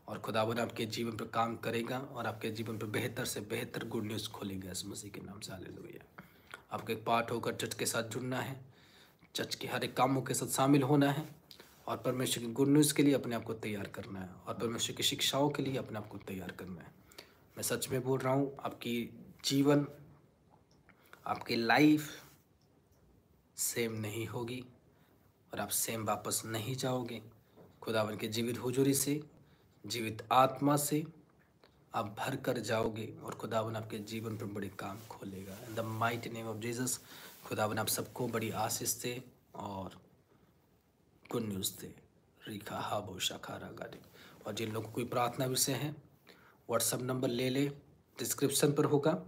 और खुदावन आपके जीवन पर काम करेगा, और आपके जीवन पर बेहतर से बेहतर गुड न्यूज़ खोलेगा इस मसीह के नाम से, हालेलुया। आपको एक पार्ट होकर चर्च के साथ जुड़ना है, चर्च के हर एक कामों के साथ शामिल होना है, और परमेश्वर की गुड न्यूज़ के लिए अपने आप को तैयार करना है, और परमेश्वर की शिक्षाओं के लिए अपने आप को तैयार करना है। मैं सच में बोल रहा हूँ, आपकी जीवन, आपकी लाइफ सेम नहीं होगी, और आप सेम वापस नहीं जाओगे। खुदावन के जीवित हुजूरी से, जीवित आत्मा से आप भर कर जाओगे, और खुदावन आपके जीवन पर बड़े काम खोलेगा। इन the mighty name of Jesus, खुदावन आप सबको बड़ी आशीष दे और गुड न्यूज़ दे। रिखा हाबो शाखारा गाड़ी। और जिन लोगों को कोई प्रार्थना विषय है, व्हाट्सअप नंबर ले ले, डिस्क्रिप्शन पर होगा,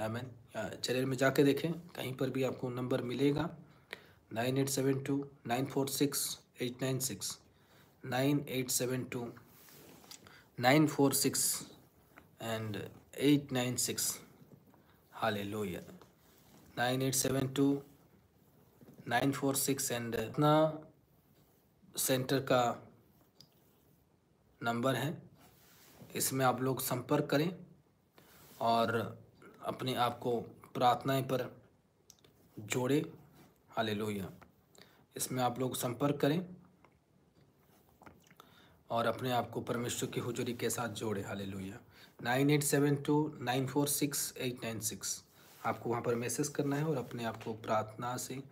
आमीन। चैनल में जाके देखें, कहीं पर भी आपको नंबर मिलेगा। 9872-946-896, 9872-946-896, हालेलुया। 9872-946 एंड अपना सेंटर का नंबर है, इसमें आप लोग संपर्क करें और अपने आप को प्रार्थनाएं पर जोड़े, हालेलुया। इसमें आप लोग संपर्क करें और अपने आप को परमेश्वर की हुजूरी के साथ जोड़े, हालेलुया। 9872-946-896 आपको वहाँ पर मैसेज करना है, और अपने आप को प्रार्थना से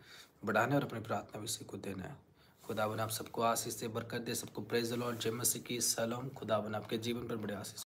बढ़ाना है, और अपने प्रार्थना विषय को देना है। खुदावन आप सबको आशीष से बरकत दे, सबको प्रेज द लॉर्ड, जय मसीह की सलाम। खुदावन आपके जीवन पर बड़े आशीष